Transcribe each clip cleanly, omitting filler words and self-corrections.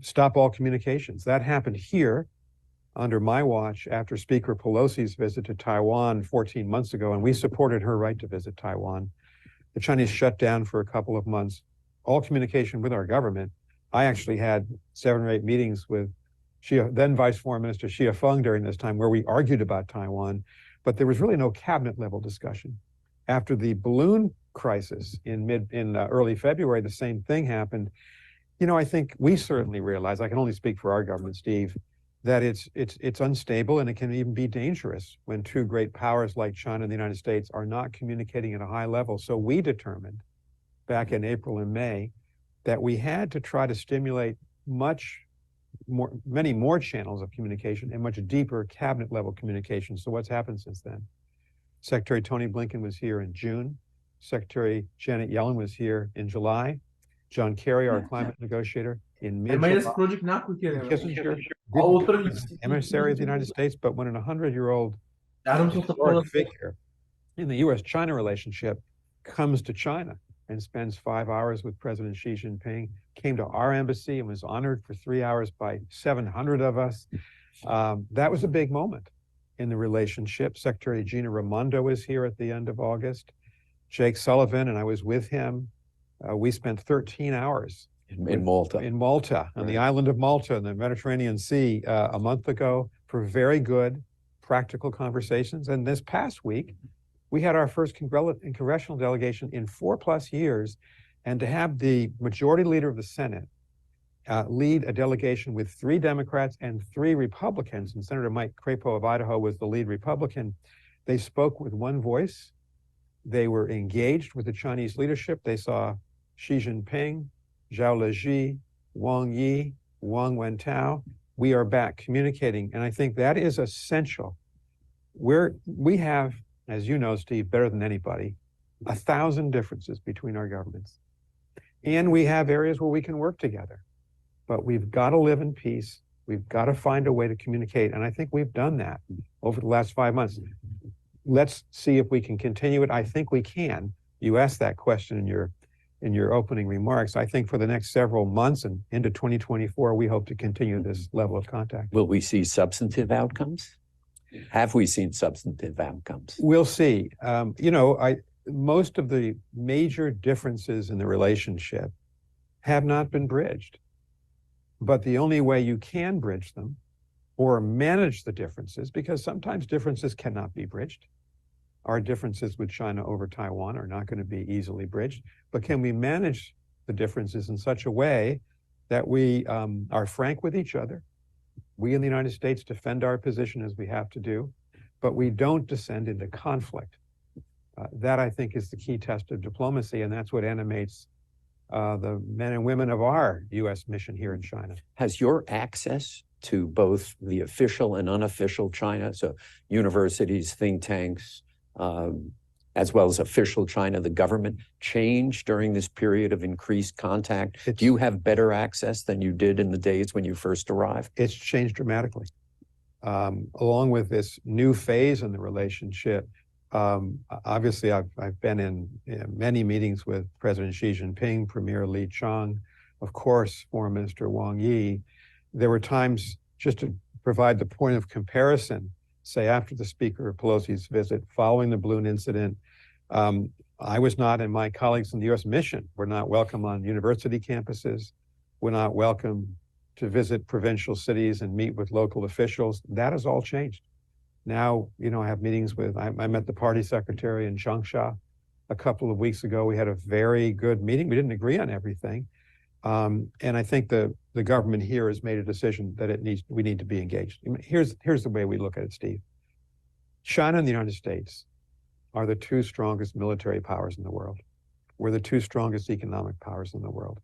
stop all communications. That happened here under my watch after Speaker Pelosi's visit to Taiwan 14 months ago, and we supported her right to visit Taiwan. The Chinese shut down for a couple of months all communication with our government. I actually had 7 or 8 meetings with then Vice Foreign Minister Xia Feng during this time where we argued about Taiwan, but there was really no cabinet level discussion. After the balloon crisis in early February, the same thing happened. You know, I think we certainly realize, I can only speak for our government, Steve, that it's unstable and it can even be dangerous when 2 great powers like China and the United States are not communicating at a high level. So we determined back in April and May that we had to try to stimulate many more channels of communication and much deeper cabinet level communication. So what's happened since then? Secretary Tony Blinken was here in June. Secretary Janet Yellen was here in July. John Kerry, our climate negotiator, in mid-July. Kissinger, emissary of the United States, but when an 100-year-old historic figure in the U.S. China relationship comes to China and spends 5 hours with President Xi Jinping, came to our embassy and was honored for 3 hours by 700 of us. That was a big moment in the relationship. Secretary Gina Raimondo was here at the end of August. Jake Sullivan, and I was with him. We spent 13 hours in Malta. In Malta, on the island of Malta in the Mediterranean Sea a month ago for very good, practical conversations. And this past week, we had our first congressional delegation in 4+ years. And to have the majority leader of the Senate lead a delegation with 3 Democrats and 3 Republicans, and Senator Mike Crapo of Idaho was the lead Republican, they spoke with one voice. They were engaged with the Chinese leadership. They saw Xi Jinping, Zhao Leji, Wang Yi, Wang Wentao. We are back communicating, and I think that is essential. We have, as you know, Steve, better than anybody, 1,000 differences between our governments. And we have areas where we can work together. But we've got to live in peace. We've got to find a way to communicate. And I think we've done that over the last 5 months. Let's see if we can continue it. I think we can. You asked that question in your opening remarks. I think for the next several months and into 2024, we hope to continue this level of contact. Will we see substantive outcomes? Have we seen substantive outcomes? We'll see. Most of the major differences in the relationship have not been bridged. But the only way you can bridge them or manage the differences, because sometimes differences cannot be bridged. Our differences with China over Taiwan are not going to be easily bridged, but can we manage the differences in such a way that we are frank with each other? We in the United States defend our position as we have to do, but we don't descend into conflict. That, I think, is the key test of diplomacy, and that's what animates the men and women of our U.S. mission here in China. Has your access to both the official and unofficial China, so universities, think tanks, as well as official China, the government, changed during this period of increased contact? Do you have better access than you did in the days when you first arrived? It's changed dramatically. Along with this new phase in the relationship, obviously, I've been in many meetings with President Xi Jinping, Premier Li Qiang, of course, Foreign Minister Wang Yi. There were times, just to provide the point of comparison, say after the Speaker Pelosi's visit, following the balloon incident, I was not, and my colleagues in the U.S. mission were not welcome on university campuses. We're not welcome to visit provincial cities and meet with local officials. That has all changed. Now, I have meetings with, I met the party secretary in Changsha a couple of weeks ago. We had a very good meeting. We didn't agree on everything. And I think the government here has made a decision that we need to be engaged. Here's the way we look at it, Steve. China and the United States are the 2 strongest military powers in the world. We're the 2 strongest economic powers in the world.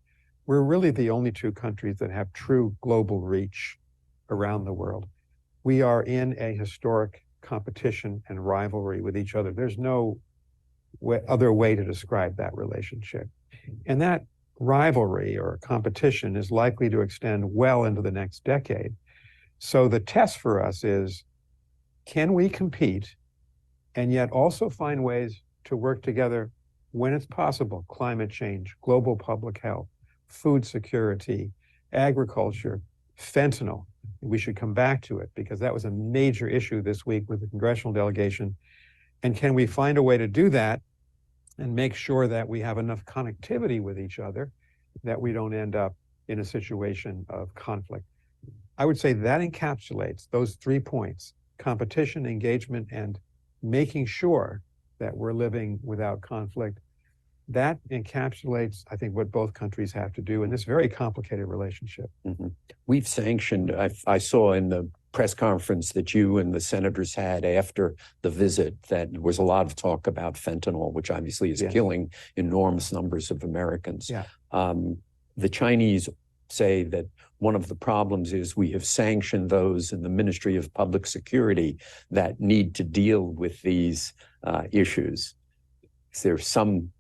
We're really the only 2 countries that have true global reach around the world. We are in a historic competition and rivalry with each other. There's no other way to describe that relationship. And that rivalry or competition is likely to extend well into the next decade. So the test for us is, can we compete and yet also find ways to work together when it's possible? Climate change, global public health, food security, agriculture, fentanyl. We should come back to it because that was a major issue this week with the congressional delegation. And can we find a way to do that and make sure that we have enough connectivity with each other that we don't end up in a situation of conflict? I would say that encapsulates those 3 points: competition, engagement, and making sure that we're living without conflict. That encapsulates, I think, what both countries have to do in this very complicated relationship. Mm-hmm. We've sanctioned, I saw in the press conference that you and the senators had after the visit that there was a lot of talk about fentanyl, which obviously is killing enormous numbers of Americans. Yeah. The Chinese say that one of the problems is we have sanctioned those in the Ministry of Public Security that need to deal with these issues. Is there some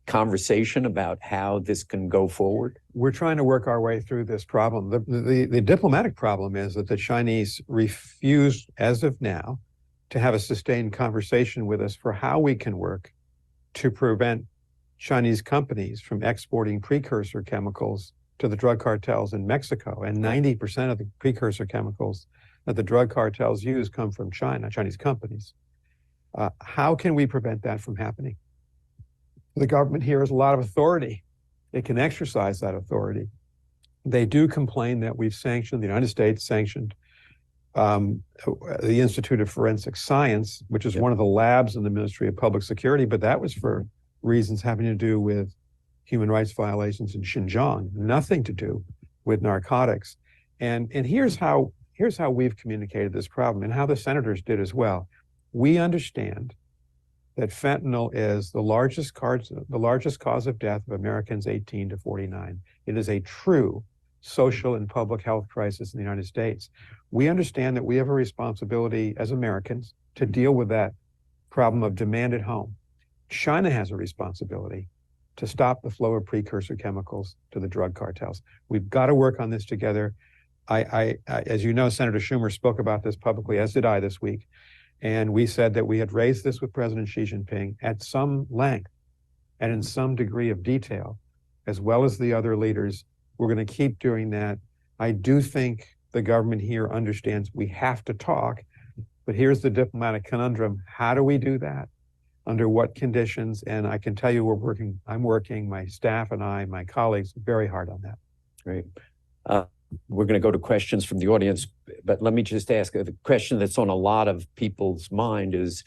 conversation about how this can go forward? We're trying to work our way through this problem. The diplomatic problem is that the Chinese refuse, as of now, to have a sustained conversation with us for how we can work to prevent Chinese companies from exporting precursor chemicals to the drug cartels in Mexico. And 90% of the precursor chemicals that the drug cartels use come from China, Chinese companies. How can we prevent that from happening? The government here has a lot of authority. It can exercise that authority. They do complain that we've sanctioned, the United States sanctioned the Institute of Forensic Science, which is one of the labs in the Ministry of Public Security, but that was for reasons having to do with human rights violations in Xinjiang, nothing to do with narcotics. And here's how we've communicated this problem and how the senators did as well. We understand that fentanyl is the largest cause of death of Americans 18 to 49. It is a true social and public health crisis in the United States. We understand that we have a responsibility as Americans to deal with that problem of demand at home. China has a responsibility to stop the flow of precursor chemicals to the drug cartels. We've got to work on this together. As you know, Senator Schumer spoke about this publicly, as did I this week. And we said that we had raised this with President Xi Jinping at some length and in some degree of detail, as well as the other leaders. We're going to keep doing that. I do think the government here understands we have to talk, but here's the diplomatic conundrum. How do we do that? Under what conditions? And I can tell you I'm working, my staff and I, my colleagues, very hard on that. Great. We're going to go to questions from the audience, but let me just ask the question that's on a lot of people's mind is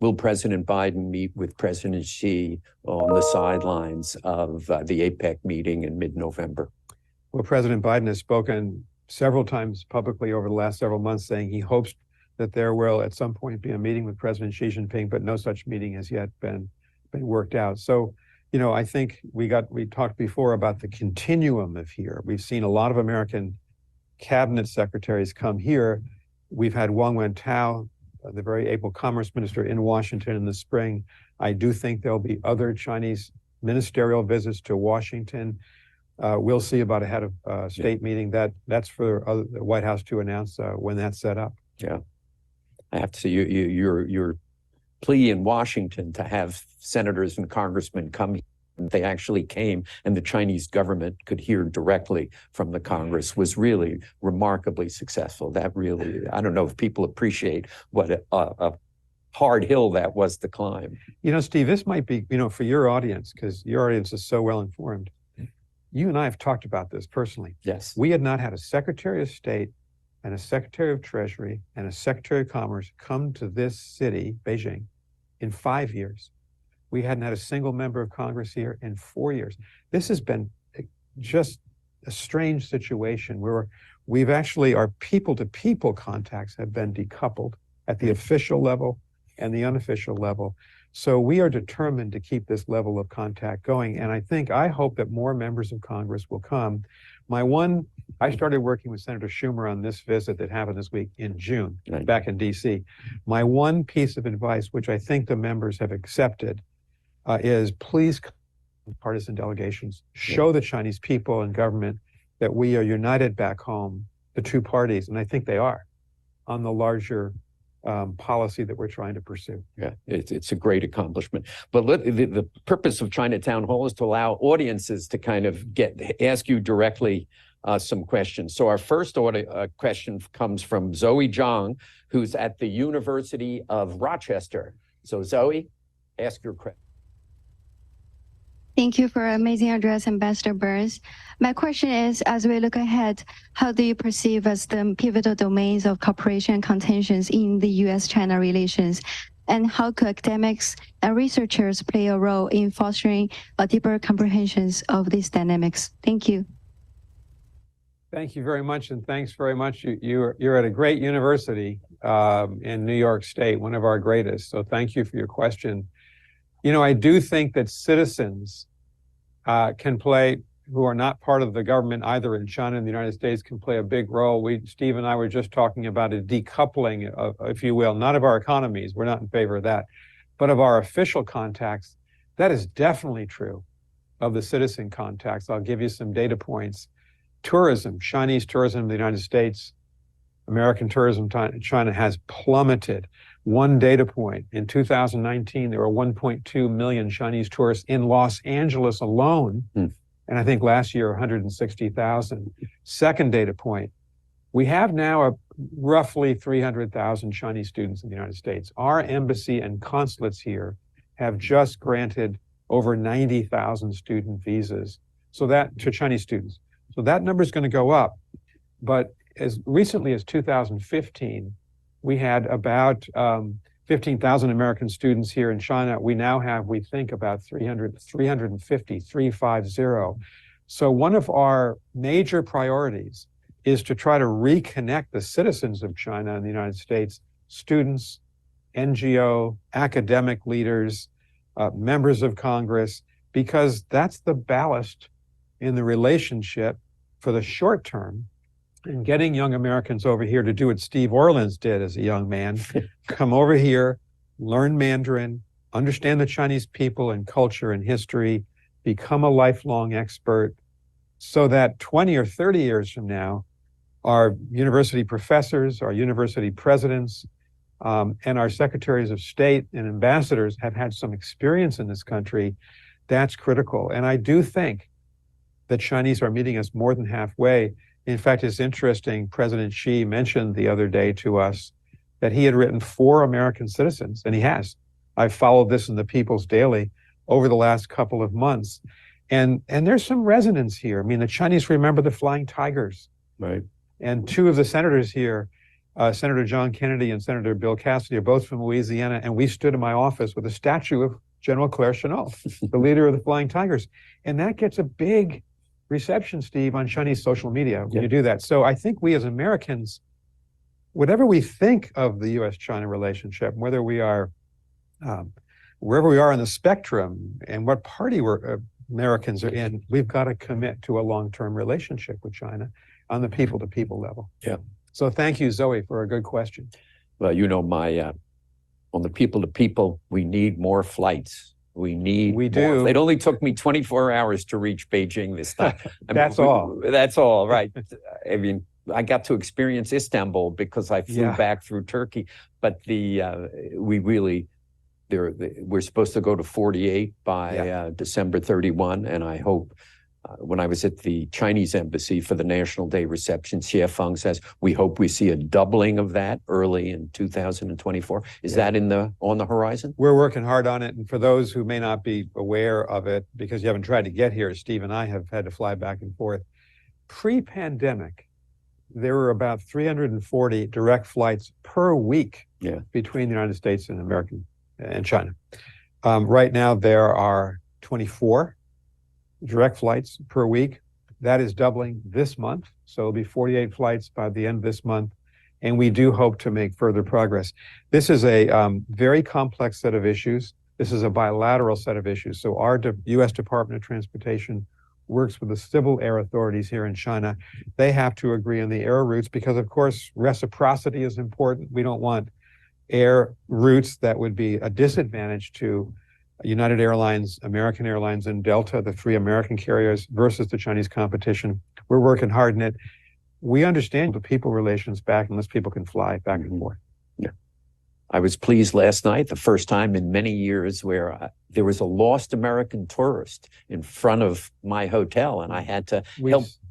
will President Biden meet with President Xi on the sidelines of the APEC meeting in mid-November? Well, President Biden has spoken several times publicly over the last several months saying he hopes that there will at some point be a meeting with President Xi Jinping, but no such meeting has yet been worked out. So, you know, I think we talked before about the continuum of here. We've seen a lot of American cabinet secretaries come here. We've had Wang Wentao, the very able commerce minister, in Washington in the spring. I do think there'll be other Chinese ministerial visits to Washington. We'll see about a head of state meeting. That's for the White House to announce when that's set up. Yeah, I have to say your plea in Washington to have senators and congressmen come. They actually came, and the Chinese government could hear directly from the Congress was really remarkably successful. That really, I don't know if people appreciate what a hard hill that was to climb. You know, Steve, this might be, for your audience, because your audience is so well informed. You and I have talked about this personally. Yes. We had not had a Secretary of State and a Secretary of Treasury and a Secretary of Commerce come to this city, Beijing, in 5 years. We hadn't had a single member of Congress here in 4 years. This has been just a strange situation where we've actually, our people-to-people contacts have been decoupled at the official level and the unofficial level. So we are determined to keep this level of contact going. And I hope that more members of Congress will come. I started working with Senator Schumer on this visit that happened this week in June, back in DC. My one piece of advice, which I think the members have accepted, is please, partisan delegations, show the Chinese people and government that we are united back home, the two parties, and I think they are, on the larger policy that we're trying to pursue. Yeah, it's a great accomplishment. But the purpose of Chinatown Hall is to allow audiences to kind of ask you directly some questions. So our first question comes from Zoe Zhang, who's at the University of Rochester. So Zoe, ask your question. Thank you for an amazing address, Ambassador Burns. My question is, as we look ahead, how do you perceive as the pivotal domains of cooperation and contentions in the U.S. China relations? And how could academics and researchers play a role in fostering a deeper comprehension of these dynamics? Thank you. Thank you very much, and thanks very much. You're at a great university in New York State, one of our greatest. So thank you for your question. You know, I do think that citizens can play, who are not part of the government either in China and the United States, can play a big role. Steve and I were just talking about a decoupling, if you will, not of our economies, we're not in favor of that, but of our official contacts. That is definitely true of the citizen contacts. I'll give you some data points. Tourism, Chinese tourism in the United States, American tourism in China has plummeted. One data point, in 2019, there were 1.2 million Chinese tourists in Los Angeles alone. And I think last year, 160,000. Second data point, we have now roughly 300,000 Chinese students in the United States. Our embassy and consulates here have just granted over 90,000 student visas. So that to Chinese students. So that number is going to go up. But as recently as 2015, we had about 15,000 American students here in China. We now have, we think, about 350. So one of our major priorities is to try to reconnect the citizens of China and the United States, students, NGO, academic leaders, members of Congress, because that's the ballast in the relationship for the short term. And getting young Americans over here to do what Steve Orleans did as a young man, come over here, learn Mandarin, understand the Chinese people and culture and history, become a lifelong expert, so that 20 or 30 years from now, our university professors, our university presidents, and our secretaries of state and ambassadors have had some experience in this country. That's critical. And I do think the Chinese are meeting us more than halfway. In fact, it's interesting, President Xi mentioned the other day to us that he had written 4 American citizens, and he has. I've followed this in the People's Daily over the last couple of months. And there's some resonance here. I mean, the Chinese remember the Flying Tigers. Right. And 2 of the senators here, Senator John Kennedy and Senator Bill Cassidy, are both from Louisiana, and we stood in my office with a statue of General Claire Chennault, the leader of the Flying Tigers. And that gets a big reception, Steve, on Chinese social media when you do that. So I think we as Americans, whatever we think of the U.S. China relationship, whether we are, wherever we are in the spectrum and what party Americans are in, we've got to commit to a long-term relationship with China on the people-to-people level. Yeah. So thank you, Zoe, for a good question. Well, you know, on the people-to-people, we need more flights. We do. It only took me 24 hours to reach Beijing this time. That's all. That's all, right. I mean, I got to experience Istanbul because I flew back through Turkey. But we're supposed to go to 48 by December 31, and I hope. When I was at the Chinese embassy for the National Day reception, Xie Feng says, we hope we see a doubling of that early in 2024. Is that on the horizon? We're working hard on it. And for those who may not be aware of it, because you haven't tried to get here, Steve and I have had to fly back and forth. Pre-pandemic, there were about 340 direct flights per week between the United States and China. Right now, there are 24 direct flights per week. That is doubling this month. So it'll be 48 flights by the end of this month. And we do hope to make further progress. This is a very complex set of issues. This is a bilateral set of issues. So our U.S. Department of Transportation works with the civil air authorities here in China. They have to agree on the air routes because, of course, reciprocity is important. We don't want air routes that would be a disadvantage to United Airlines, American Airlines, and Delta, the 3 American carriers, versus the Chinese competition. We're working hard in it. We understand the people relations back unless people can fly back and forth. Yeah. I was pleased last night, the first time in many years where there was a lost American tourist in front of my hotel, and I had to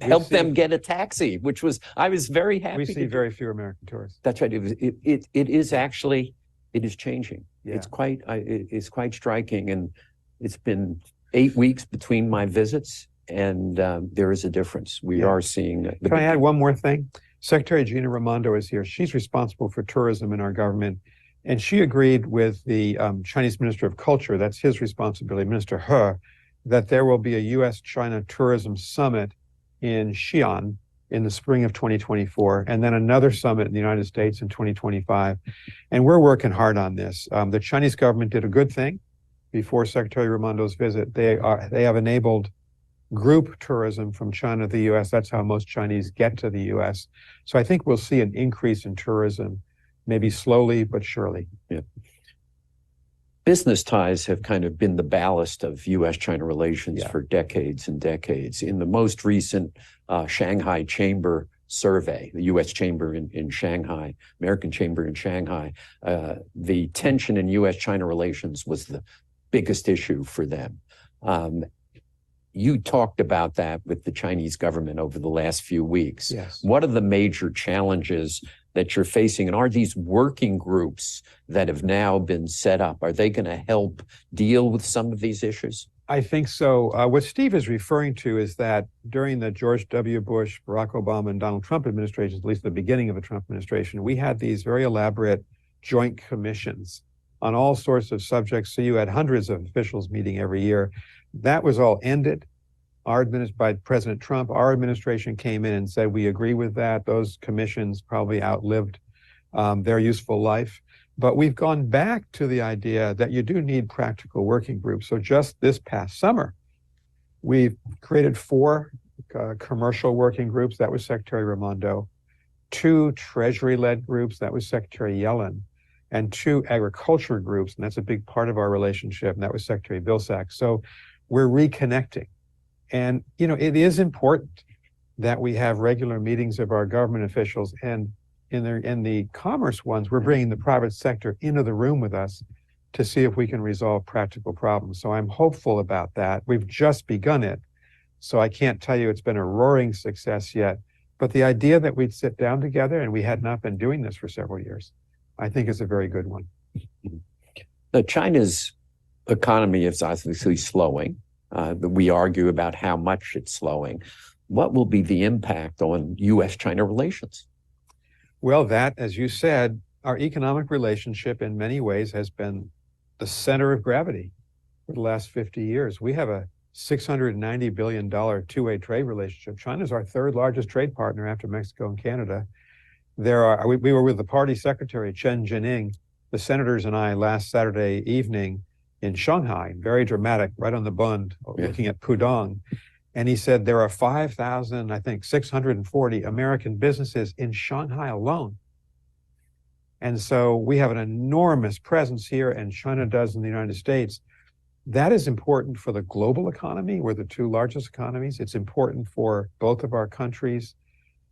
help them get a taxi, which was, I was very happy. We see very few American tourists. That's right. It is actually, it is changing. Yeah. It's quite striking, and it's been 8 weeks between my visits, and there is a difference. We are seeing. Can I add one more thing? Secretary Gina Raimondo is here. She's responsible for tourism in our government. And she agreed with the Chinese Minister of Culture, that's his responsibility, Minister He, that there will be a U.S. China tourism summit in Xi'an in the spring of 2024, and then another summit in the United States in 2025. And we're working hard on this. The Chinese government did a good thing before Secretary Raimondo's visit. They have enabled group tourism from China to the U.S. That's how most Chinese get to the U.S. So I think we'll see an increase in tourism, maybe slowly but surely. Yeah. Business ties have kind of been the ballast of U.S.-China relations for decades and decades. In the most recent Shanghai Chamber survey, the U.S. Chamber in Shanghai, American Chamber in Shanghai, the tension in U.S.-China relations was the biggest issue for them. You talked about that with the Chinese government over the last few weeks. Yes. What are the major challenges that you're facing? And are these working groups that have now been set up, are they going to help deal with some of these issues? I think so. What Steve is referring to is that during the George W. Bush, Barack Obama, and Donald Trump administrations, at least the beginning of the Trump administration, we had these very elaborate joint commissions on all sorts of subjects. So you had hundreds of officials meeting every year. That was all ended by President Trump. Our administration came in and said, we agree with that. Those commissions probably outlived their useful life. But we've gone back to the idea that you do need practical working groups. So just this past summer, we've created 4 commercial working groups. That was Secretary Raimondo. 2 Treasury-led groups. That was Secretary Yellen. And 2 agriculture groups. And that's a big part of our relationship. And that was Secretary Vilsack. So we're reconnecting. And, you know, it is important that we have regular meetings of our government officials. And in the commerce ones, we're bringing the private sector into the room with us to see if we can resolve practical problems. So I'm hopeful about that. We've just begun it. So I can't tell you it's been a roaring success yet. But the idea that we'd sit down together, and we had not been doing this for several years, I think is a very good one. Now, China's economy is obviously slowing. We argue about how much it's slowing. What will be the impact on U.S.-China relations? Well, that, as you said, our economic relationship in many ways has been the center of gravity for the last 50 years. We have a $690 billion two-way trade relationship. China's our 3rd largest trade partner after Mexico and Canada. We were with the party secretary, Chen Jining, the senators and I last Saturday evening in Shanghai, very dramatic, right on the Bund, looking at Pudong. And he said there are 640 American businesses in Shanghai alone. And so we have an enormous presence here, and China does in the United States. That is important for the global economy. We're the 2 largest economies. It's important for both of our countries.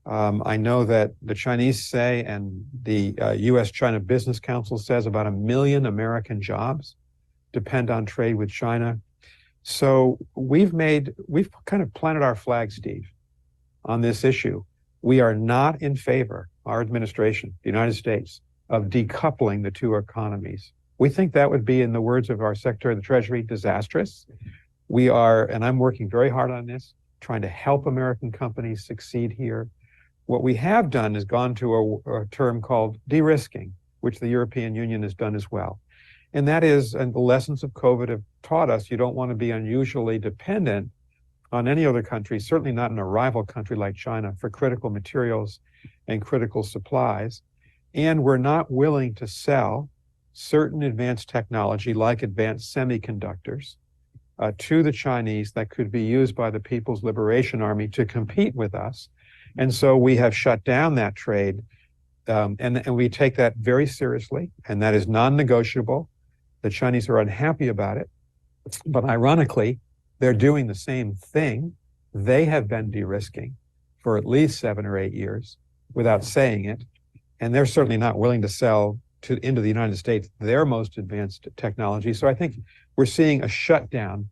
I know that the Chinese say, and the U.S. China Business Council says, about 1 million American jobs depend on trade with China. So we've kind of planted our flag, Steve, on this issue. We are not in favor, our administration, the United States, of decoupling the 2 economies. We think that would be, in the words of our Secretary of the Treasury, disastrous. We are, and I'm working very hard on this, trying to help American companies succeed here. What we have done is gone to a term called de-risking, which the European Union has done as well. And that is, and the lessons of COVID have taught us, you don't want to be unusually dependent on any other country, certainly not in a rival country like China, for critical materials and critical supplies. And we're not willing to sell certain advanced technology, like advanced semiconductors, to the Chinese that could be used by the People's Liberation Army to compete with us. And so we have shut down that trade, and we take that very seriously, and that is non-negotiable. The Chinese are unhappy about it, but ironically, they're doing the same thing. They have been de-risking for at least 7 or 8 years without saying it, and they're certainly not willing to sell into the United States their most advanced technology. So I think we're seeing a shutdown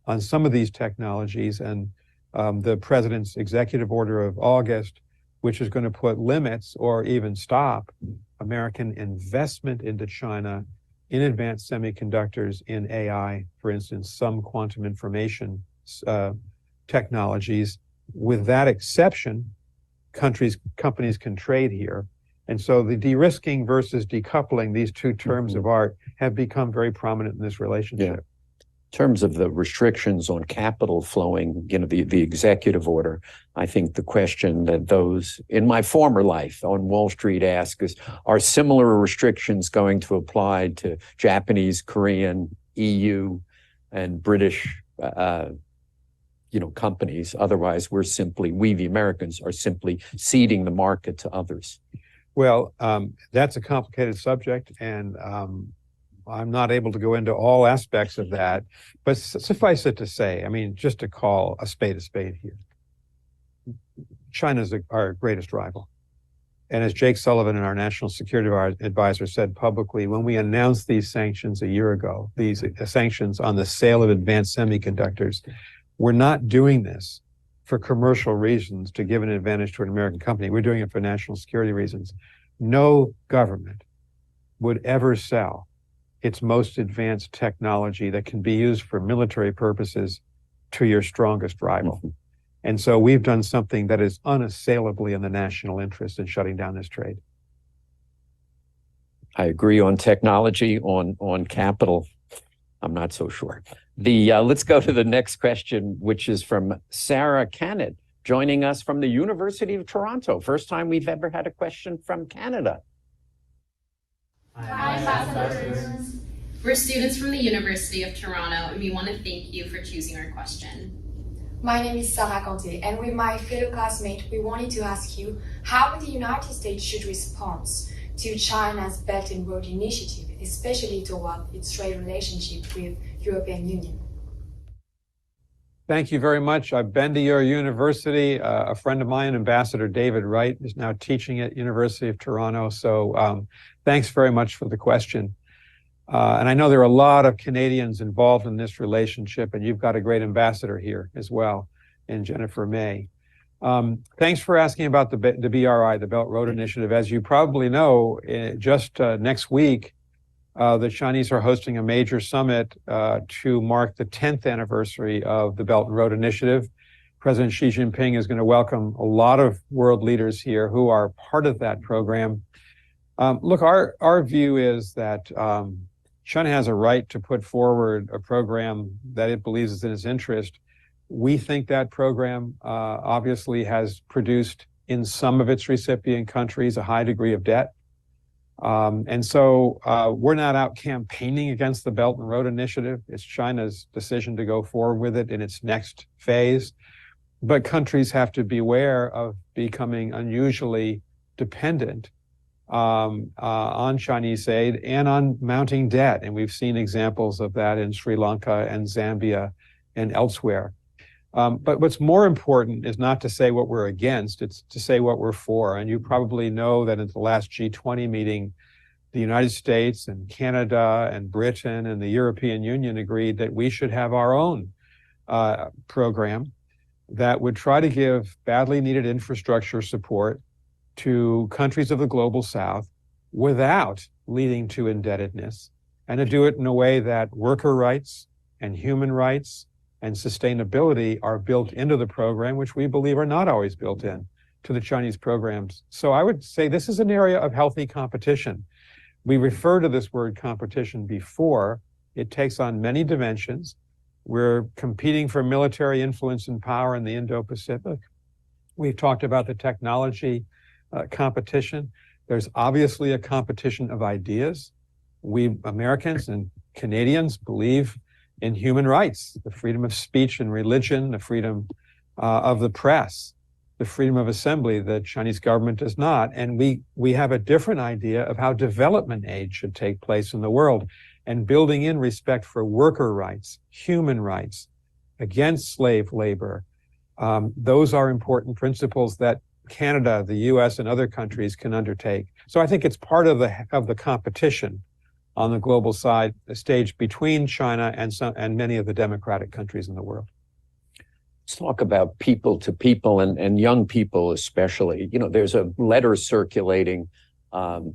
on some of these technologies, and the president's executive order of August, which is going to put limits or even stop American investment into China in advanced semiconductors, in AI, for instance, some quantum information technologies. With that exception, companies can trade here. And so the de-risking versus decoupling, these two terms of art, have become very prominent in this relationship. Yeah. In terms of the restrictions on capital flowing, the executive order, I think the question that those in my former life on Wall Street ask is, are similar restrictions going to apply to Japanese, Korean, EU, and British companies? Otherwise, we the Americans are simply ceding the market to others. Well, that's a complicated subject, and I'm not able to go into all aspects of that, but suffice it to say, I mean, just to call a spade here, China's our greatest rival. And as Jake Sullivan, our national security advisor, said publicly, when we announced these sanctions a year ago, these sanctions on the sale of advanced semiconductors, we're not doing this for commercial reasons to give an advantage to an American company. We're doing it for national security reasons. No government would ever sell its most advanced technology that can be used for military purposes to your strongest rival. Mm-hmm. And so we've done something that is unassailably in the national interest in shutting down this trade. I agree on technology, on capital. I'm not so sure. Let's go to the next question, which is from Sarah Canet, joining us from the University of Toronto. First time we've ever had a question from Canada. Hi, ambassadors. We're students from the University of Toronto, and we want to thank you for choosing our question. My name is Sarah Conte, and with my fellow classmate, we wanted to ask you how the United States should respond to China's Belt and Road Initiative, especially toward its trade relationship with European Union. Thank you very much. I've been to your university. A friend of mine, Ambassador David Wright, is now teaching at University of Toronto. So thanks very much for the question. And I know there are a lot of Canadians involved in this relationship, and you've got a great ambassador here as well, in Jennifer May. Thanks for asking about the BRI, the Belt Road Initiative. As you probably know, just next week, the Chinese are hosting a major summit to mark the 10th anniversary of the Belt and Road Initiative. President Xi Jinping is going to welcome a lot of world leaders here who are part of that program. Look, our view is that China has a right to put forward a program that it believes is in its interest. We think that program obviously has produced in some of its recipient countries a high degree of debt. And so we're not out campaigning against the Belt and Road Initiative. It's China's decision to go forward with it in its next phase. But countries have to beware of becoming unusually dependent on Chinese aid and on mounting debt. And we've seen examples of that in Sri Lanka and Zambia and elsewhere. But what's more important is not to say what we're against, it's to say what we're for. And you probably know that at the last G20 meeting, the United States and Canada and Britain and the European Union agreed that we should have our own program that would try to give badly needed infrastructure support to countries of the global South without leading to indebtedness, and to do it in a way that worker rights and human rights and sustainability are built into the program, which we believe are not always built in to the Chinese programs. So I would say this is an area of healthy competition. We refer to this word competition before. It takes on many dimensions. We're competing for military influence and power in the Indo-Pacific. We've talked about the technology competition. There's obviously a competition of ideas. We Americans and Canadians believe in human rights, the freedom of speech and religion, the freedom of the press, the freedom of assembly. The Chinese government does not. And we have a different idea of how development aid should take place in the world, and building in respect for worker rights, human rights, against slave labor. Those are important principles that Canada, the U.S., and other countries can undertake. So I think it's part of the competition on the global side, the stage between China and many of the democratic countries in the world. Let's talk about people to people and young people especially. You know, there's a letter circulating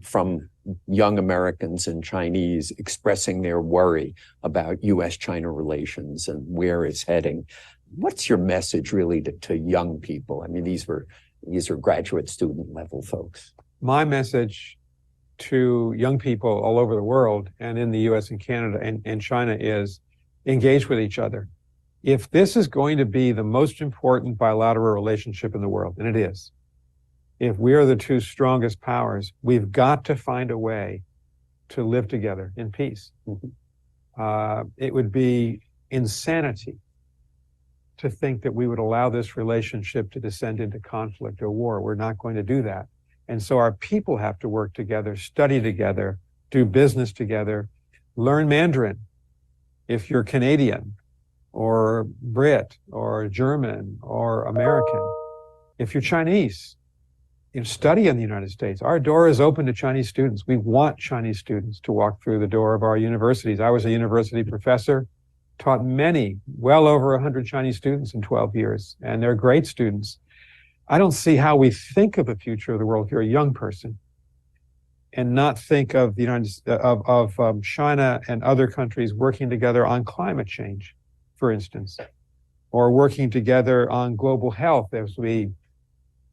from young Americans and Chinese expressing their worry about U.S. China relations and where it's heading. What's your message really to young people? I mean, these are graduate student level folks. My message to young people all over the world and in the U.S. and Canada and China is engage with each other. If this is going to be the most important bilateral relationship in the world, and it is, if we are the two strongest powers, we've got to find a way to live together in peace. It would be insanity to think that we would allow this relationship to descend into conflict or war. We're not going to do that. And so our people have to work together, study together, do business together, learn Mandarin. If you're Canadian or Brit or German or American, if you're Chinese, you know, study in the United States. Our door is open to Chinese students. We want Chinese students to walk through the door of our universities. I was a university professor, taught many, well over 100 Chinese students in 12 years, and they're great students. I don't see how we think of the future of the world if you're a young person and not think of the China and other countries working together on climate change, for instance, or working together on global health as we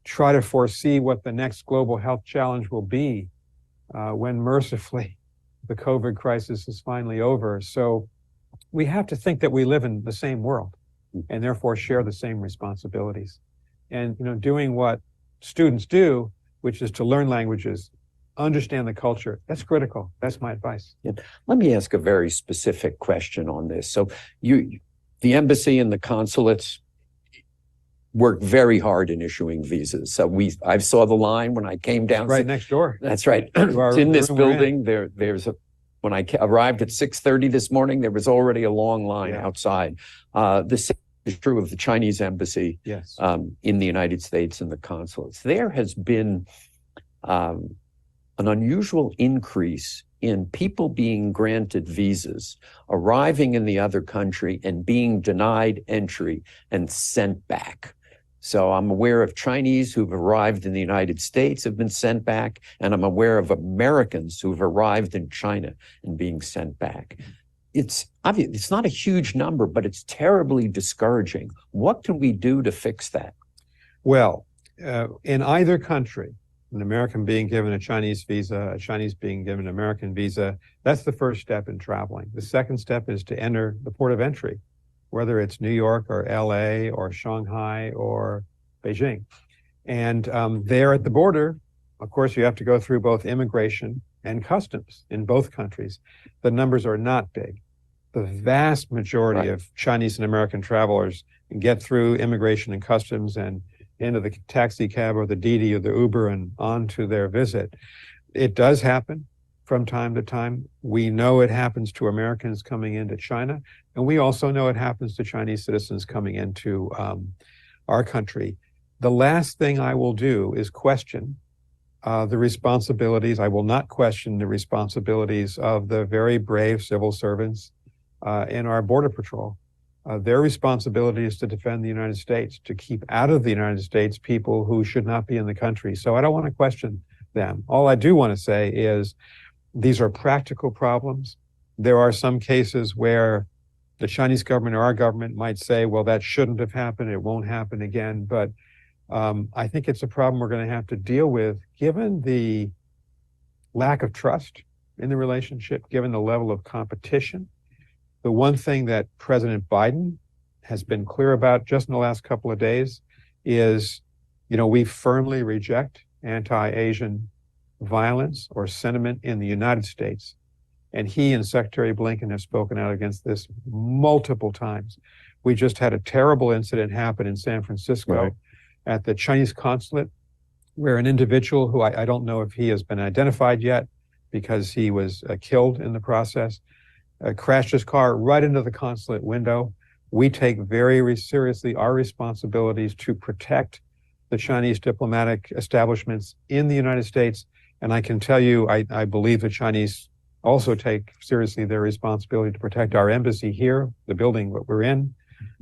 try to foresee what the next global health challenge will be when mercifully the COVID crisis is finally over. So we have to think that we live in the same world and therefore share the same responsibilities. And, you know, doing what students do, which is to learn languages, understand the culture, that's critical. That's my advice. Yeah. Let me ask a very specific question on this. So the embassy and the consulates work very hard in issuing visas. So I saw the line when I came down. Right next door. That's right. It's in this building. When I arrived at 6:30 this morning, there was already a long line outside. The same is true of the Chinese embassy in the United States and the consulates. There has been an unusual increase in people being granted visas, arriving in the other country and being denied entry and sent back. So I'm aware of Chinese who've arrived in the United States have been sent back, and I'm aware of Americans who've arrived in China and being sent back. It's obvious, it's not a huge number, but it's terribly discouraging. What can we do to fix that? Well, in either country, an American being given a Chinese visa, a Chinese being given an American visa, that's the first step in traveling. The second step is to enter the port of entry, whether it's New York or LA or Shanghai or Beijing. And there at the border, of course, you have to go through both immigration and customs in both countries. The numbers are not big. The vast majority of Chinese and American travelers get through immigration and customs and into the taxi cab or the Didi or the Uber and on to their visit. It does happen from time to time. We know it happens to Americans coming into China, and we also know it happens to Chinese citizens coming into our country. The last thing I will do is question the responsibilities. I will not question the responsibilities of the very brave civil servants in our Border Patrol. Their responsibility is to defend the United States, to keep out of the United States people who should not be in the country. So I don't want to question them. All I do want to say is these are practical problems. There are some cases where the Chinese government or our government might say, well, that shouldn't have happened. It won't happen again. But I think it's a problem we're going to have to deal with, given the lack of trust in the relationship, given the level of competition. The one thing that President Biden has been clear about just in the last couple of days is, you know, we firmly reject anti-Asian violence or sentiment in the United States. And he and Secretary Blinken have spoken out against this multiple times. We just had a terrible incident happen in San Francisco at the Chinese consulate, where an individual who I don't know if he has been identified yet because he was killed in the process, crashed his car right into the consulate window. We take very seriously our responsibilities to protect the Chinese diplomatic establishments in the United States And I can tell you, I believe the Chinese also take seriously their responsibility to protect our embassy here, the building that we're in,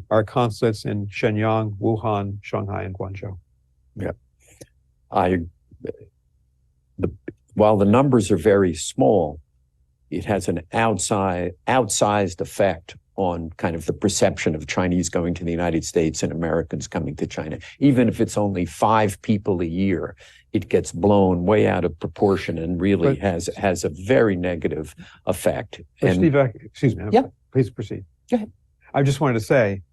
our consulates in Shenyang, Wuhan, Shanghai, and Guangzhou. Yeah. While the numbers are very small, it has an outsized effect on kind of the perception of Chinese going to the United States and Americans coming to China. Even if it's only 5 people a year, it gets blown way out of proportion and really has a very negative effect. And Steve, excuse me. Yeah. Please proceed. Go ahead. I just wanted to say,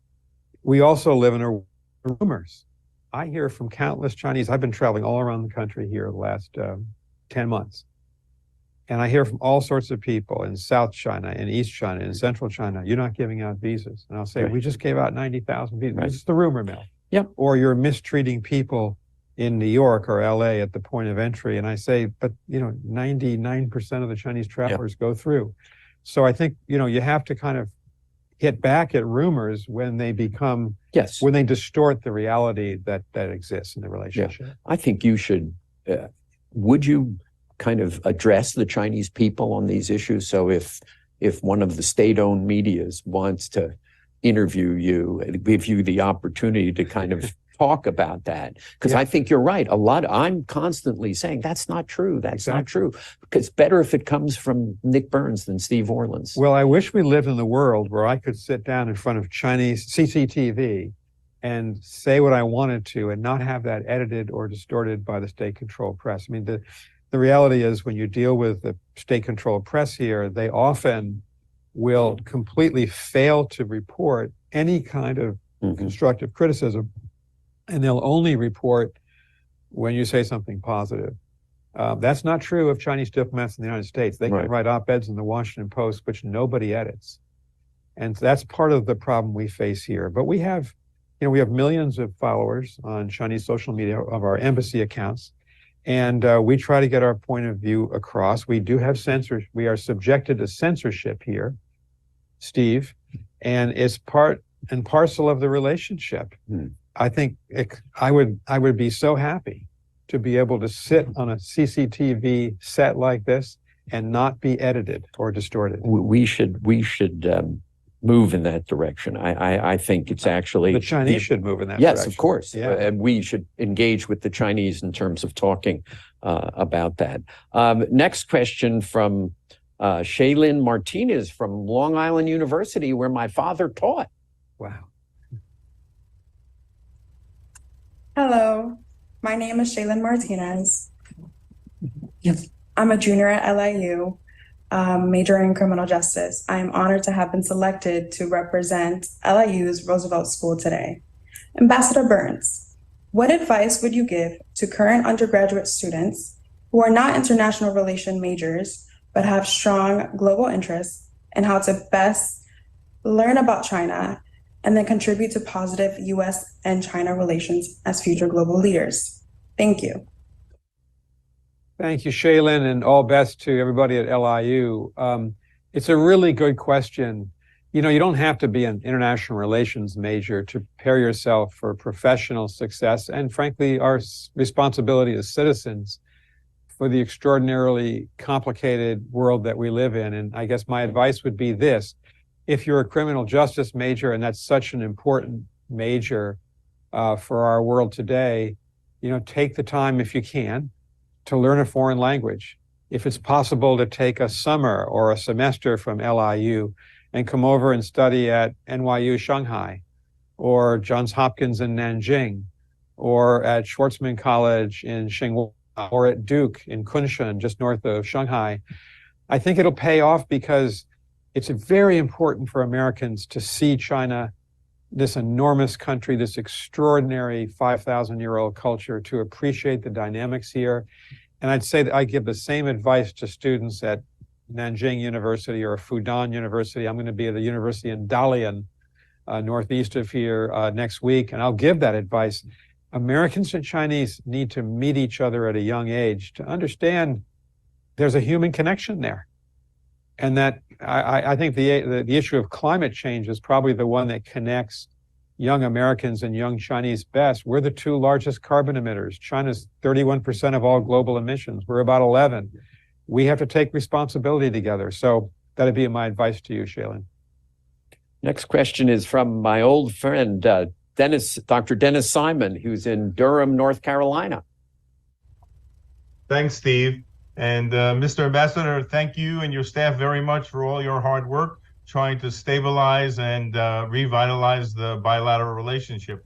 we also live in a rumors. I hear from countless Chinese. I've been traveling all around the country here the last 10 months. And I hear from all sorts of people in South China, in East China, in Central China, you're not giving out visas. And I'll say, we just gave out 90,000 visas. Right. It's the rumor mill. Yep. Or you're mistreating people in New York or LA at the point of entry. And I say, but 99% of the Chinese travelers go through. So I think, you have to kind of hit back at rumors when they become, when they distort the reality that exists in the relationship. Yeah. I think you should, would you kind of address the Chinese people on these issues? So if one of the state-owned medias wants to interview you, give you the opportunity to kind of talk about that, because I think you're right. I'm constantly saying that's not true. That's not true. Because it's better if it comes from Nick Burns than Steve Orland's. Well, I wish we lived in the world where I could sit down in front of Chinese CCTV and say what I wanted to and not have that edited or distorted by the state-controlled press. I mean, the reality is when you deal with the state-controlled press here, they often will completely fail to report any kind of constructive criticism, and they'll only report when you say something positive. That's not true of Chinese diplomats in the United States. They can write op-eds in the Washington Post, which nobody edits. And that's part of the problem we face here. But we have millions of followers on Chinese social media of our embassy accounts. And we try to get our point of view across. We do have censorship. We are subjected to censorship here, Steve, and it's part and parcel of the relationship. I think I would be so happy to be able to sit on a CCTV set like this and not be edited or distorted. We should move in that direction. I think it's actually the Chinese should move in that direction. Yes, of course. Yeah. And we should engage with the Chinese in terms of talking about that. Next question from Shaylin Martinez from Long Island University, where my father taught. Wow. Hello, my name is Shaylin Martinez. Yes. I'm a junior at LIU. Majoring in criminal justice. I am honored to have been selected to represent LIU's Roosevelt School today. Ambassador Burns, what advice would you give to current undergraduate students who are not international relation majors, but have strong global interests, and how to best learn about China and then contribute to positive U.S. and China relations as future global leaders? Thank you. Thank you, Shaylin, and all best to everybody at LIU. It's a really good question. You don't have to be an international relations major to prepare yourself for professional success and, frankly, our responsibility as citizens for the extraordinarily complicated world that we live in. And I guess my advice would be this. If you're a criminal justice major, and that's such an important major for our world today, take the time, if you can, to learn a foreign language. If it's possible to take a summer or a semester from LIU and come over and study at NYU Shanghai or Johns Hopkins in Nanjing or at Schwarzman College in Tsinghua or at Duke in Kunshan, just north of Shanghai, I think it'll pay off because it's very important for Americans to see China, this enormous country, this extraordinary 5,000-year-old culture, to appreciate the dynamics here. And I'd say that I give the same advice to students at Nanjing University or Fudan University. I'm going to be at the university in Dalian, northeast of here, next week, and I'll give that advice. Americans and Chinese need to meet each other at a young age to understand there's a human connection there. And that I think the issue of climate change is probably the one that connects young Americans and young Chinese best, we're the two largest carbon emitters. China's 31% of all global emissions. We're about 11. We have to take responsibility together. So that'd be my advice to you, Shailin. Next question is from my old friend, Dr. Dennis Simon, who's in Durham, North Carolina. Thanks, Steve. And Mr. Ambassador, thank you and your staff very much for all your hard work trying to stabilize and revitalize the bilateral relationship.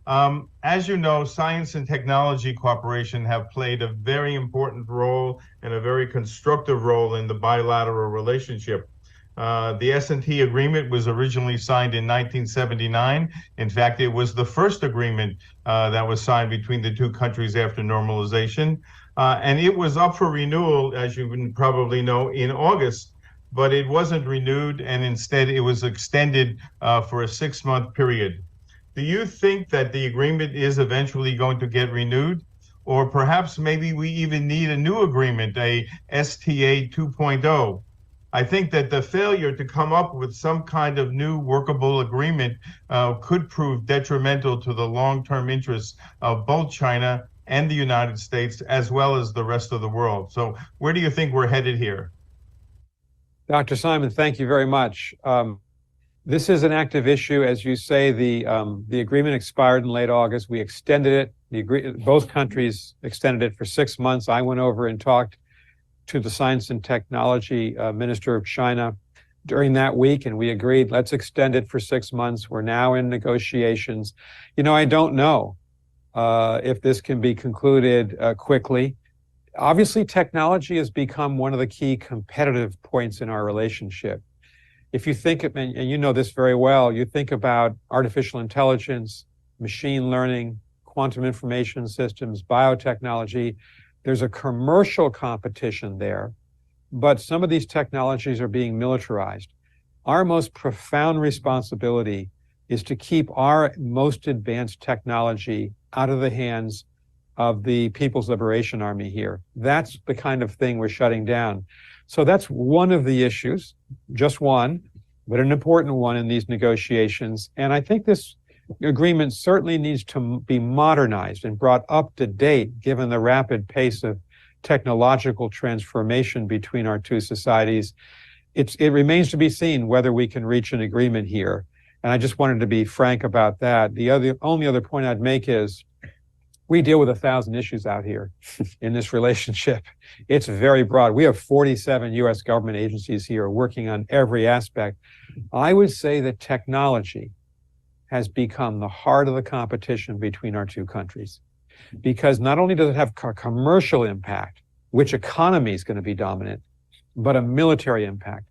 As you know, science and technology cooperation have played a very important role and a very constructive role in the bilateral relationship. The S&T agreement was originally signed in 1979. In fact, it was the first agreement that was signed between the two countries after normalization. And it was up for renewal, as you probably know, in August, but it wasn't renewed, and instead it was extended for a 6-month period. Do you think that the agreement is eventually going to get renewed? Or perhaps maybe we even need a new agreement, a STA 2.0? I think that the failure to come up with some kind of new workable agreement could prove detrimental to the long-term interests of both China and the United States, as well as the rest of the world. So where do you think we're headed here? Dr. Simon, thank you very much. This is an active issue. As you say, the agreement expired in late August. We extended it. Both countries extended it for 6 months. I went over and talked to the Science and Technology Minister of China during that week, and we agreed, let's extend it for 6 months. We're now in negotiations. You know, I don't know if this can be concluded quickly. Obviously, technology has become one of the key competitive points in our relationship. If you think, and you know this very well, you think about artificial intelligence, machine learning, quantum information systems, biotechnology, there's a commercial competition there, but some of these technologies are being militarized. Our most profound responsibility is to keep our most advanced technology out of the hands of the People's Liberation Army here. That's the kind of thing we're shutting down. So that's one of the issues, just one, but an important one in these negotiations. And I think this agreement certainly needs to be modernized and brought up to date, given the rapid pace of technological transformation between our two societies. It remains to be seen whether we can reach an agreement here. And I just wanted to be frank about that. The only other point I'd make is we deal with 1,000 issues out here in this relationship. It's very broad. We have 47 U.S. government agencies here working on every aspect. I would say that technology has become the heart of the competition between our two countries, because not only does it have a commercial impact, which economy is going to be dominant, but a military impact.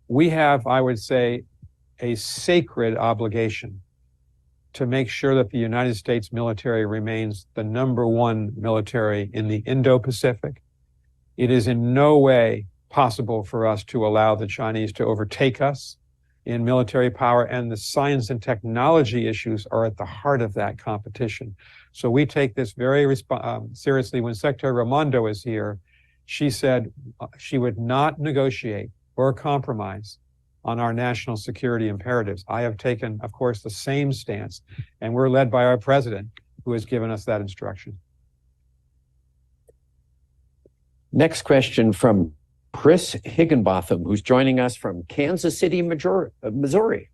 We have, I would say, a sacred obligation to make sure that the United States military remains the #1 military in the Indo-Pacific. It is in no way possible for us to allow the Chinese to overtake us in military power, and the science and technology issues are at the heart of that competition. So we take this very seriously. When Secretary Raimondo was here, she said she would not negotiate or compromise on our national security imperatives. I have taken, of course, the same stance, and we're led by our president, who has given us that instruction. Next question from Chris Higginbotham, who's joining us from Kansas City, Missouri.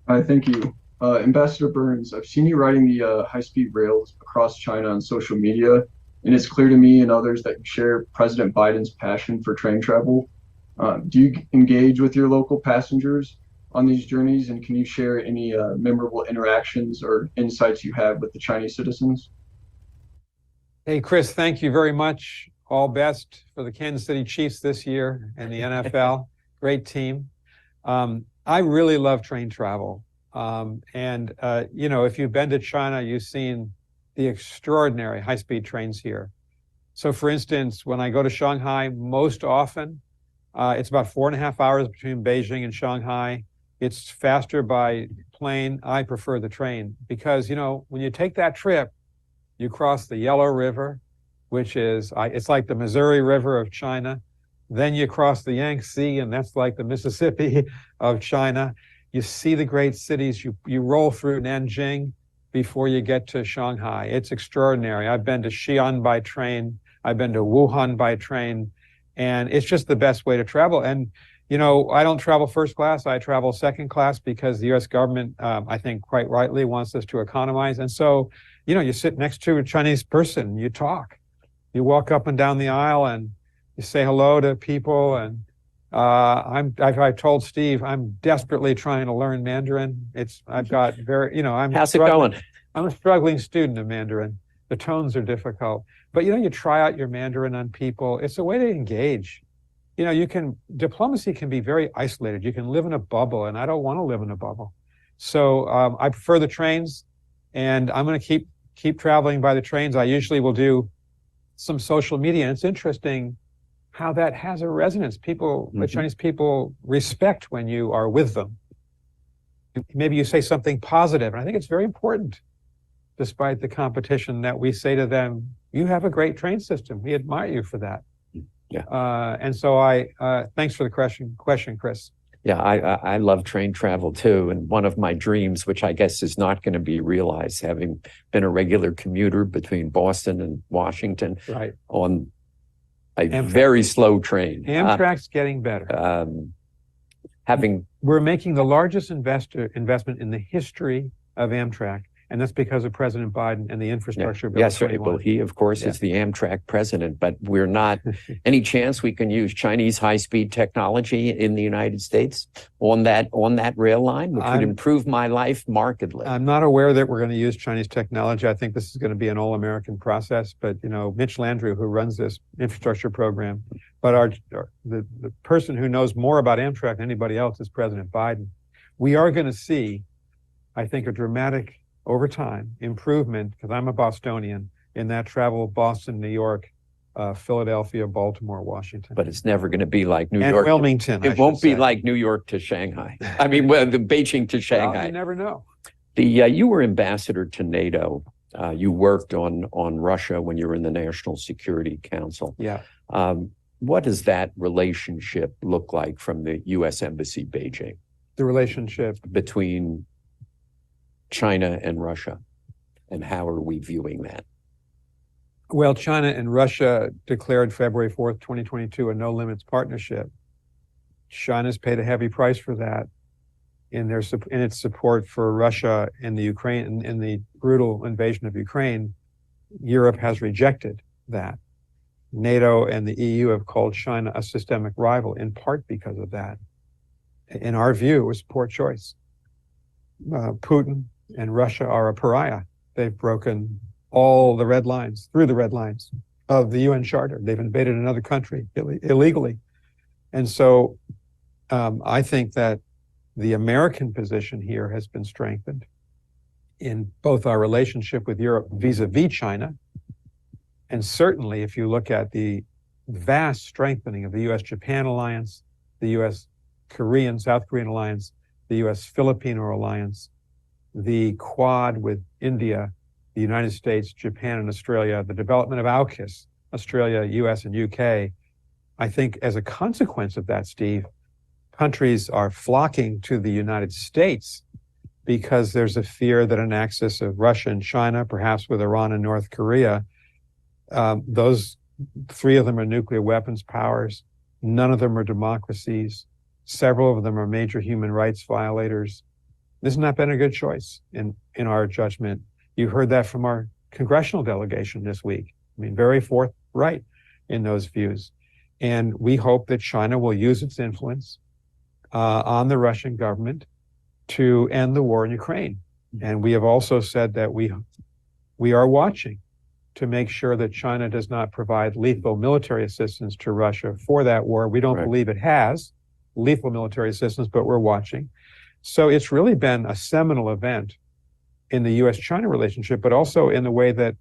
Hi, thank you. Ambassador Burns, I've seen you riding the high-speed rails across China on social media, and it's clear to me and others that you share President Biden's passion for train travel. Do you engage with your local passengers on these journeys, and can you share any memorable interactions or insights you have with the Chinese citizens? Hey, Chris, thank you very much. All best for the Kansas City Chiefs this year and the NFL. Great team. I really love train travel. You know, if you've been to China, you've seen the extraordinary high-speed trains here. So for instance, when I go to Shanghai, most often, it's about 4.5 hours between Beijing and Shanghai. It's faster by plane. I prefer the train because, you know, when you take that trip, you cross the Yellow River, which is, it's like the Missouri River of China. Then you cross the Yangtze, and that's like the Mississippi of China. You see the great cities. You roll through Nanjing before you get to Shanghai. It's extraordinary. I've been to Xi'an by train. I've been to Wuhan by train, and it's just the best way to travel. And you know, I don't travel first class. I travel second class because the U.S. government, I think, quite rightly wants us to economize. And so, you know, you sit next to a Chinese person, you talk, you walk up and down the aisle, and you say hello to people. And I've told Steve I'm desperately trying to learn Mandarin. I've got very, you know, How's it going? I'm a struggling student of Mandarin. The tones are difficult, but you know, you try out your Mandarin on people. It's a way to engage. You know, diplomacy can be very isolated. You can live in a bubble, and I don't want to live in a bubble. So I prefer the trains, and I'm going to keep traveling by the trains. I usually will do some social media, and it's interesting how that has a resonance. The Chinese people respect when you are with them. Maybe you say something positive, and I think it's very important, despite the competition, that we say to them, you have a great train system. We admire you for that. Yeah. And so thanks for the question, Chris. Yeah, I love train travel too. And one of my dreams, which I guess is not going to be realized, having been a regular commuter between Boston and Washington, right, on a very slow train. Amtrak's getting better. We're making the largest investment in the history of Amtrak. And that's because of President Biden and the infrastructure bill. Yes, well, he, of course, is the Amtrak president, but we're not. Any chance we can use Chinese high-speed technology in the United States on that rail line, which would improve my life markedly? I'm not aware that we're going to use Chinese technology. I think this is going to be an all-American process. But you know, Mitch Landrieu, who runs this infrastructure program, but the person who knows more about Amtrak than anybody else is President Biden. We are going to see, I think, a dramatic, over time, improvement, because I'm a Bostonian, in that travel of Boston, New York, Philadelphia, Baltimore, Washington. But it's never going to be like New York. And Wilmington. It won't be like New York to Shanghai. I mean, the Beijing to Shanghai. Well, you never know. You were ambassador to NATO. You worked on Russia when you were in the National Security Council. Yeah. What does that relationship look like from the U.S. Embassy, Beijing? The relationship between China and Russia, and how are we viewing that? Well, China and Russia declared February 4th, 2022, a no-limits partnership. China's paid a heavy price for that in its support for Russia in the Ukraine, in the brutal invasion of Ukraine. Europe has rejected that. NATO and the EU have called China a systemic rival, in part because of that. In our view, it was poor choice. Putin and Russia are a pariah. They've broken all the red lines, through the red lines of the UN Charter. They've invaded another country illegally. And so I think that the American position here has been strengthened in both our relationship with Europe vis-a-vis China, and certainly if you look at the vast strengthening of the U.S.-Japan alliance, the U.S.-South Korean alliance, the U.S.-Filipino alliance, the Quad with India, the United States, Japan, and Australia, the development of AUKUS, Australia, US, and UK. I think as a consequence of that, Steve, countries are flocking to the United States because there's a fear that an axis of Russia and China, perhaps with Iran and North Korea, those three of them are nuclear weapons powers. None of them are democracies. Several of them are major human rights violators. This has not been a good choice in our judgment. You heard that from our congressional delegation this week. I mean, very forthright in those views. And we hope that China will use its influence on the Russian government to end the war in Ukraine. And we have also said that we are watching to make sure that China does not provide lethal military assistance to Russia for that war. We don't believe it has lethal military assistance, but we're watching. So it's really been a seminal event in the U.S.-China relationship, but also in the way that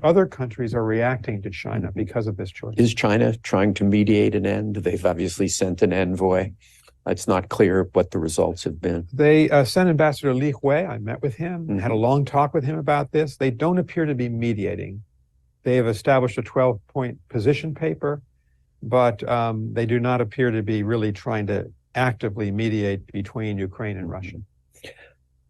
other countries are reacting to China because of this choice. Is China trying to mediate an end? They've obviously sent an envoy. It's not clear what the results have been. They sent Ambassador Li Hui. I met with him, had a long talk with him about this. They don't appear to be mediating. They have established a 12-point position paper, but they do not appear to be really trying to actively mediate between Ukraine and Russia.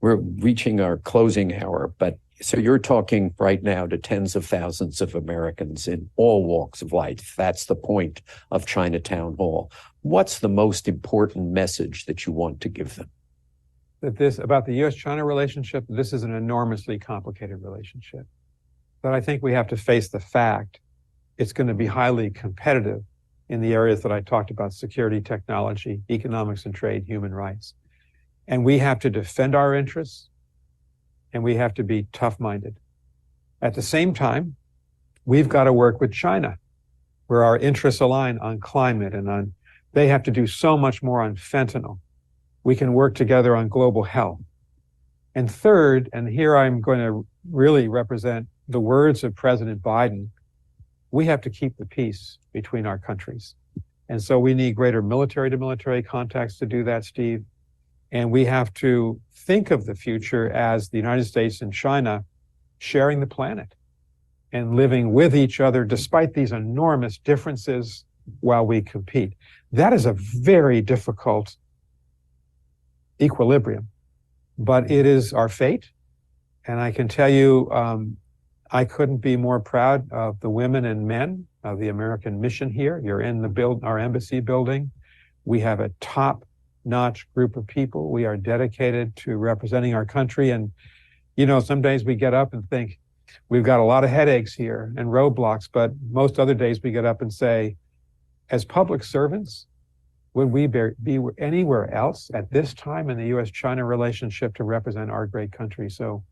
We're reaching our closing hour, but so you're talking right now to tens of thousands of Americans in all walks of life. That's the point of Chinatown Hall. What's the most important message that you want to give them? That about the U.S.-China relationship, this is an enormously complicated relationship. But I think we have to face the fact it's going to be highly competitive in the areas that I talked about: security, technology, economics and trade, human rights. And we have to defend our interests, and we have to be tough-minded. At the same time, we've got to work with China, where our interests align on climate and on, they have to do so much more on fentanyl. We can work together on global health. And third, and here I'm going to really represent the words of President Biden, we have to keep the peace between our countries. And so we need greater military-to-military contacts to do that, Steve. And we have to think of the future as the United States and China sharing the planet and living with each other despite these enormous differences while we compete. That is a very difficult equilibrium, but it is our fate. And I can tell you, I couldn't be more proud of the women and men of the American mission here. You're in our embassy building. We have a top-notch group of people. We are dedicated to representing our country. And, you know, some days we get up and think, we've got a lot of headaches here and roadblocks, but most other days we get up and say, as public servants, would we be anywhere else at this time in the U.S.-China relationship to represent our great country? So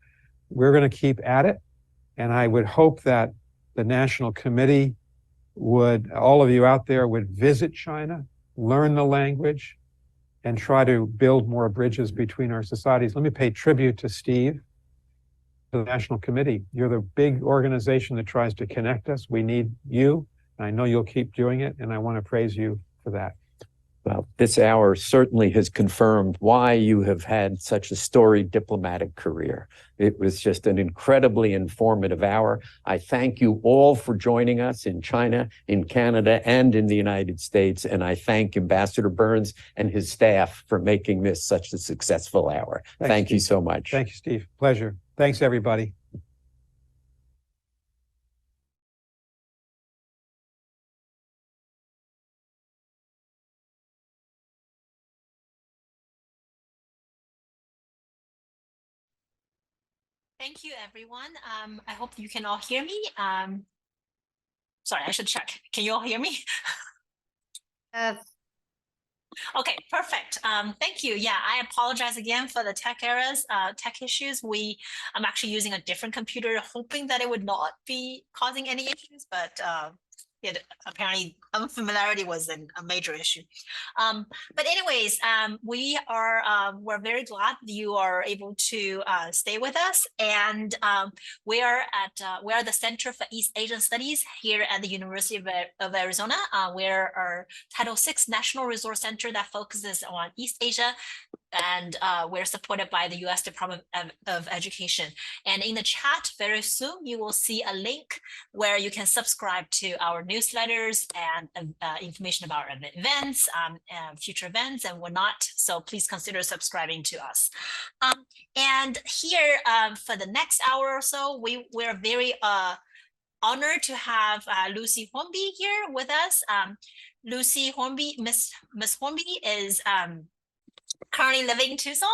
we're going to keep at it. And I would hope that the National Committee all of you out there would visit China, learn the language, and try to build more bridges between our societies. Let me pay tribute to Steve, to the National Committee. You're the big organization that tries to connect us. We need you. And I know you'll keep doing it, and I want to praise you for that. Well, this hour certainly has confirmed why you have had such a storied diplomatic career. It was just an incredibly informative hour. I thank you all for joining us in China, in Canada, and in the United States. And I thank Ambassador Burns and his staff for making this such a successful hour. Thank you so much. Thank you, Steve. Pleasure. Thanks, everybody. Thank you, everyone. I hope you can all hear me. Sorry, I should check. Can you all hear me? Okay, perfect. Thank you. Yeah, I apologize again for the tech issues. I'm actually using a different computer, hoping that it would not be causing any issues, but apparently unfamiliarity was a major issue. But anyways, we're very glad you are able to stay with us, and we are the Center for East Asian Studies here at the University of Arizona. We're our Title VI National Resource Center that focuses on East Asia, and we're supported by the U.S. Department of Education. And in the chat very soon, you will see a link where you can subscribe to our newsletters and information about events, future events and whatnot. So please consider subscribing to us. And here for the next hour or so, we're very honored to have Lucy Hornby here with us. Lucy Hornby, Miss Hornby is currently living in Tucson.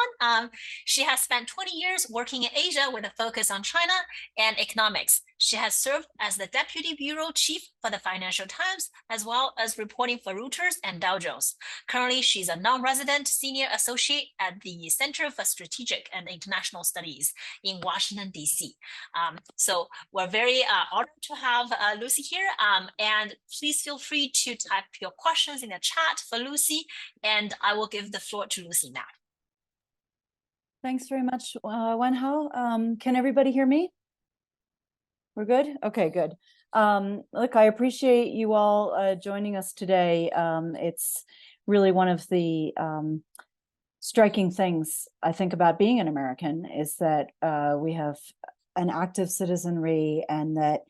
She has spent 20 years working in Asia with a focus on China and economics. She has served as the Deputy Bureau Chief for the Financial Times, as well as reporting for Reuters and Dow Jones. Currently, she's a non-resident senior associate at the Center for Strategic and International Studies in Washington, D.C. So we're very honored to have Lucy here. And please feel free to type your questions in the chat for Lucy, and I will give the floor to Lucy now. Thanks very much, Wenhao. Can everybody hear me? We're good? Okay, good. Look, I appreciate you all joining us today. It's really one of the striking things I think about being an American is that we have an active citizenry and that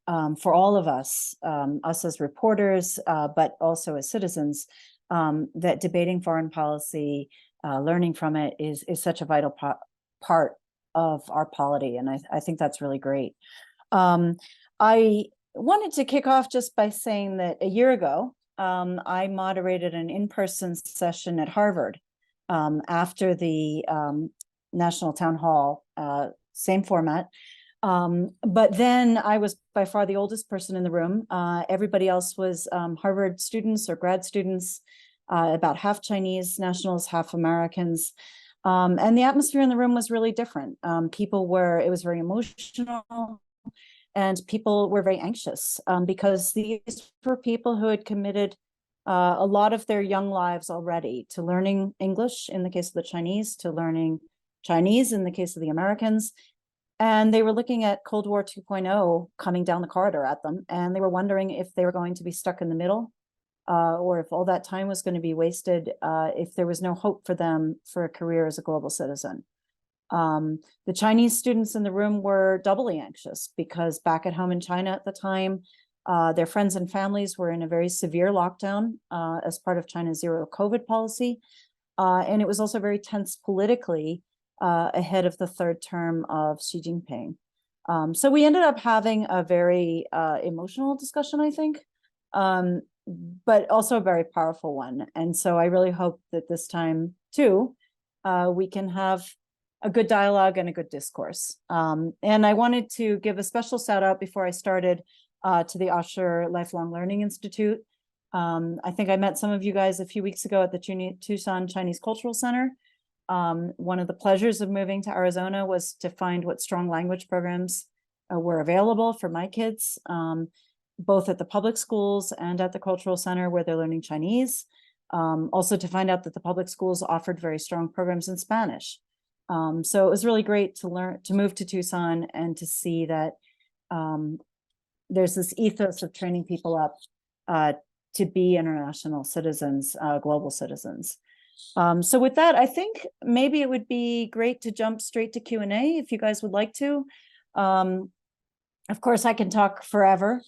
for all of us, us as reporters, but also as citizens, that debating foreign policy, learning from it is such a vital part of our polity. And I think that's really great. I wanted to kick off just by saying that a year ago, I moderated an in-person session at Harvard after the National Town Hall, same format. But then I was by far the oldest person in the room. Everybody else was Harvard students or grad students, about half Chinese nationals, half Americans. And the atmosphere in the room was really different. It was very emotional, and people were very anxious because these were people who had committed a lot of their young lives already to learning English in the case of the Chinese, to learning Chinese in the case of the Americans. And they were looking at Cold War 2.0 coming down the corridor at them. And they were wondering if they were going to be stuck in the middle, or if all that time was going to be wasted, if there was no hope for them for a career as a global citizen. The Chinese students in the room were doubly anxious because back at home in China at the time, their friends and families were in a very severe lockdown as part of China's zero COVID policy. And it was also very tense politically ahead of the third term of Xi Jinping. So we ended up having a very emotional discussion, I think, but also a very powerful one. And so I really hope that this time too, we can have a good dialogue and a good discourse. And I wanted to give a special shout out before I started to the Osher Lifelong Learning Institute. I think I met some of you guys a few weeks ago at the Tucson Chinese Cultural Center. One of the pleasures of moving to Arizona was to find what strong language programs were available for my kids, both at the public schools and at the cultural center where they're learning Chinese. Also to find out that the public schools offered very strong programs in Spanish. So it was really great to move to Tucson and to see that there's this ethos of training people up to be international citizens, global citizens. So with that, I think maybe it would be great to jump straight to Q&A if you guys would like to. Of course, I can talk forever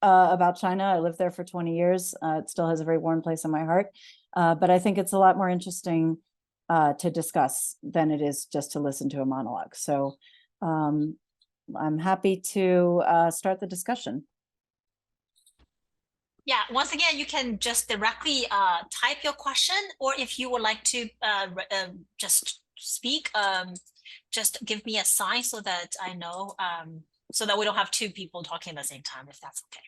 about China. I lived there for 20 years. It still has a very warm place in my heart. But I think it's a lot more interesting to discuss than it is just to listen to a monologue. So I'm happy to start the discussion. Yeah, once again, you can just directly type your question, or if you would like to just speak, just give me a sign so that I know, so that we don't have two people talking at the same time, if that's okay.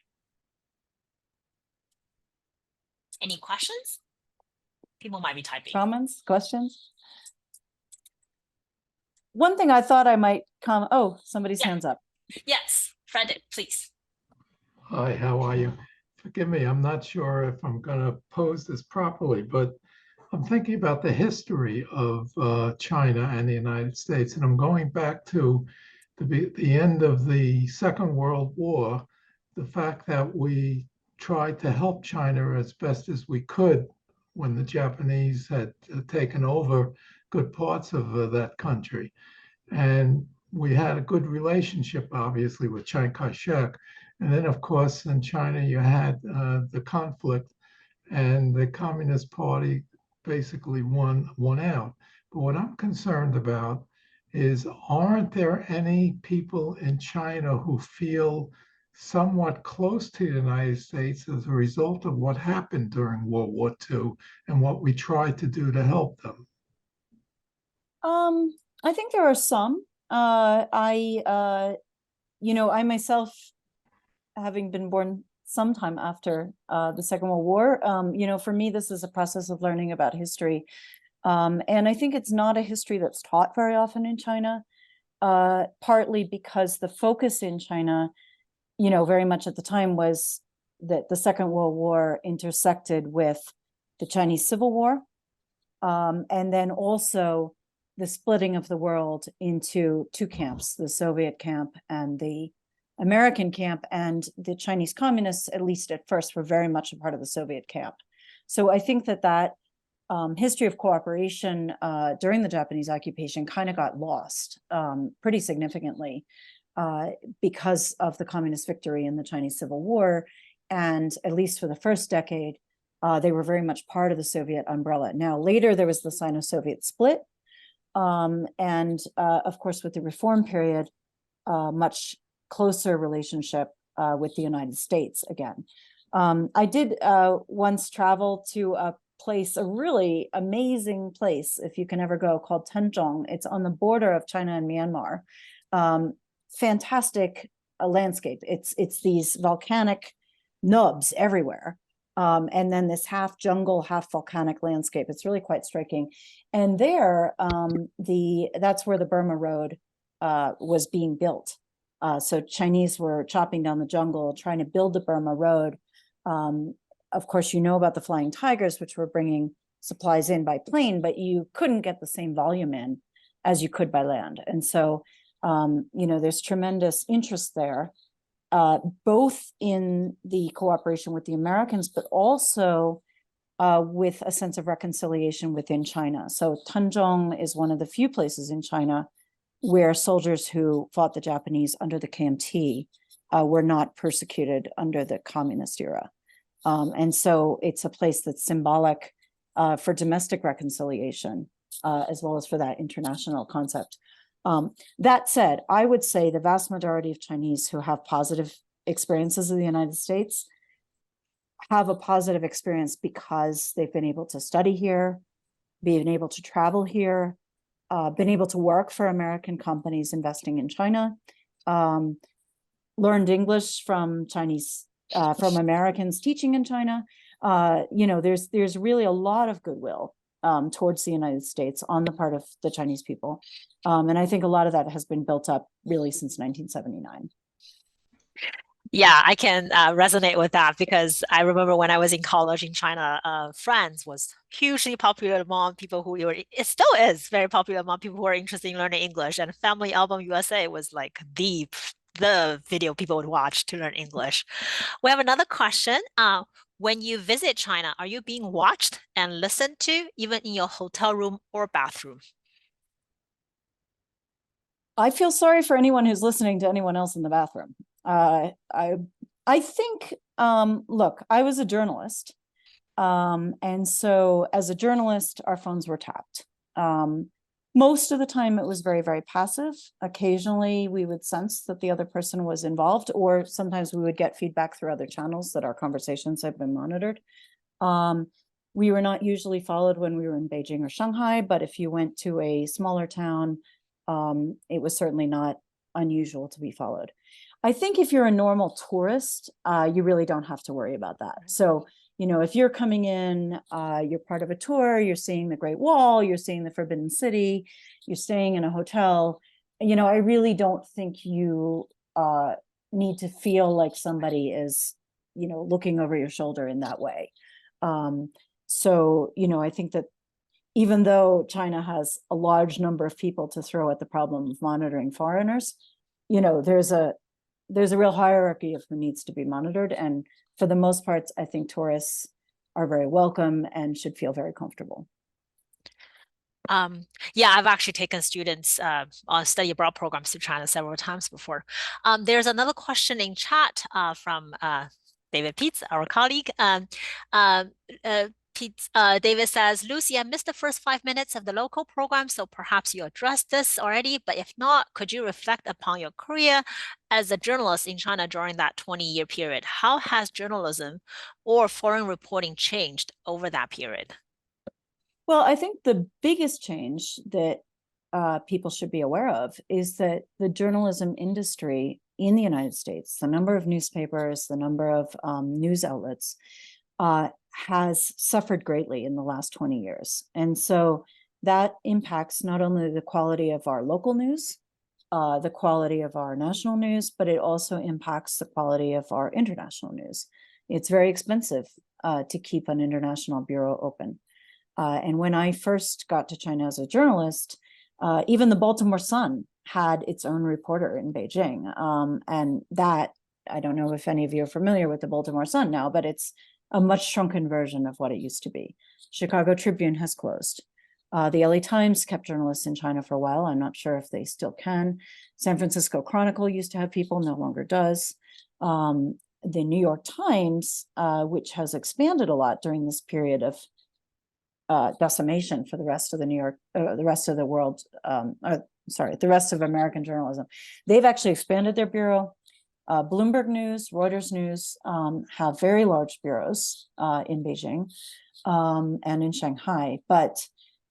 Any questions? People might be typing. Comments, questions? One thing I thought I might somebody's hands up. Yes, Frederick, please. Hi, how are you? Forgive me, I'm not sure if I'm going to pose this properly, but I'm thinking about the history of China and the United States, and I'm going back to the end of the Second World War, the fact that we tried to help China as best as we could when the Japanese had taken over good parts of that country. And we had a good relationship, obviously, with Chiang Kai-shek. And then, of course, in China, you had the conflict, and the Communist Party basically won out. But what I'm concerned about is, aren't there any people in China who feel somewhat close to the United States as a result of what happened during World War II and what we tried to do to help them? I think there are some. I myself, having been born sometime after the Second World War, for me, this is a process of learning about history. And I think it's not a history that's taught very often in China, partly because the focus in China, very much at the time was that the Second World War intersected with the Chinese Civil War, and then also the splitting of the world into two camps, the Soviet camp and the American camp. And the Chinese communists, at least at first, were very much a part of the Soviet camp. So I think that history of cooperation during the Japanese occupation kind of got lost pretty significantly. because of the communist victory in the Chinese Civil War. And at least for the first decade, they were very much part of the Soviet umbrella. Now, later there was the Sino-Soviet split. And of course, with the reform period, much closer relationship with the United States again. I did once travel to a place, a really amazing place, if you can ever go, called Tanzhong. It's on the border of China and Myanmar. Fantastic landscape. It's these volcanic nubs everywhere. And then this half jungle, half volcanic landscape. It's really quite striking. And there, that's where the Burma Road was being built. So Chinese were chopping down the jungle, trying to build the Burma Road. Of course, you know about the Flying Tigers, which were bringing supplies in by plane, but you couldn't get the same volume in as you could by land. And so, there's tremendous interest there, both in the cooperation with the Americans, but also with a sense of reconciliation within China. So Tanzhong is one of the few places in China where soldiers who fought the Japanese under the KMT were not persecuted under the communist era. And so it's a place that's symbolic for domestic reconciliation, as well as for that international concept. That said, I would say the vast majority of Chinese who have positive experiences in the United States have a positive experience because they've been able to study here, been able to travel here, been able to work for American companies investing in China, learned English from from Americans teaching in China. There's really a lot of goodwill towards the United States on the part of the Chinese people. And I think a lot of that has been built up really since 1979. Yeah, I can resonate with that because I remember when I was in college in China, Friends was hugely popular among people it still is very popular among people who are interested in learning English, and Family Album USA was like the video people would watch to learn English. We have another question. When you visit China, are you being watched and listened to, even in your hotel room or bathroom? I feel sorry for anyone who's listening to anyone else in the bathroom. I think, look, I was a journalist. And so as a journalist, our phones were tapped. Most of the time it was very, very passive. Occasionally we would sense that the other person was involved, or sometimes we would get feedback through other channels that our conversations had been monitored. We were not usually followed when we were in Beijing or Shanghai, but if you went to a smaller town, it was certainly not unusual to be followed. I think if you're a normal tourist, you really don't have to worry about that. So, if you're coming in, you're part of a tour, you're seeing the Great Wall, you're seeing the Forbidden City, you're staying in a hotel, I really don't think you need to feel like somebody is, looking over your shoulder in that way. So, I think that even though China has a large number of people to throw at the problem of monitoring foreigners, there's a real hierarchy of who needs to be monitored. And for the most part, I think tourists are very welcome and should feel very comfortable. Yeah, I've actually taken students on study abroad programs to China several times before. There's another question in chat from David Peets, our colleague. David says, Lucy, I missed the first 5 minutes of the local program, so perhaps you addressed this already, but if not, could you reflect upon your career as a journalist in China during that 20-year period? How has journalism or foreign reporting changed over that period? Well, I think the biggest change that people should be aware of is that the journalism industry in the United States, the number of newspapers, the number of news outlets, has suffered greatly in the last 20 years. And so that impacts not only the quality of our local news, the quality of our national news, but it also impacts the quality of our international news. It's very expensive to keep an international bureau open. And when I first got to China as a journalist, even the Baltimore Sun had its own reporter in Beijing. And that, I don't know if any of you are familiar with the Baltimore Sun now, but it's a much shrunken version of what it used to be. Chicago Tribune has closed. The LA Times kept journalists in China for a while. I'm not sure if they still can. San Francisco Chronicle used to have people, no longer does. The New York Times, which has expanded a lot during this period of decimation for the rest of the rest of the world, the rest of American journalism. They've actually expanded their bureau. Bloomberg News, Reuters News have very large bureaus in Beijing and in Shanghai, but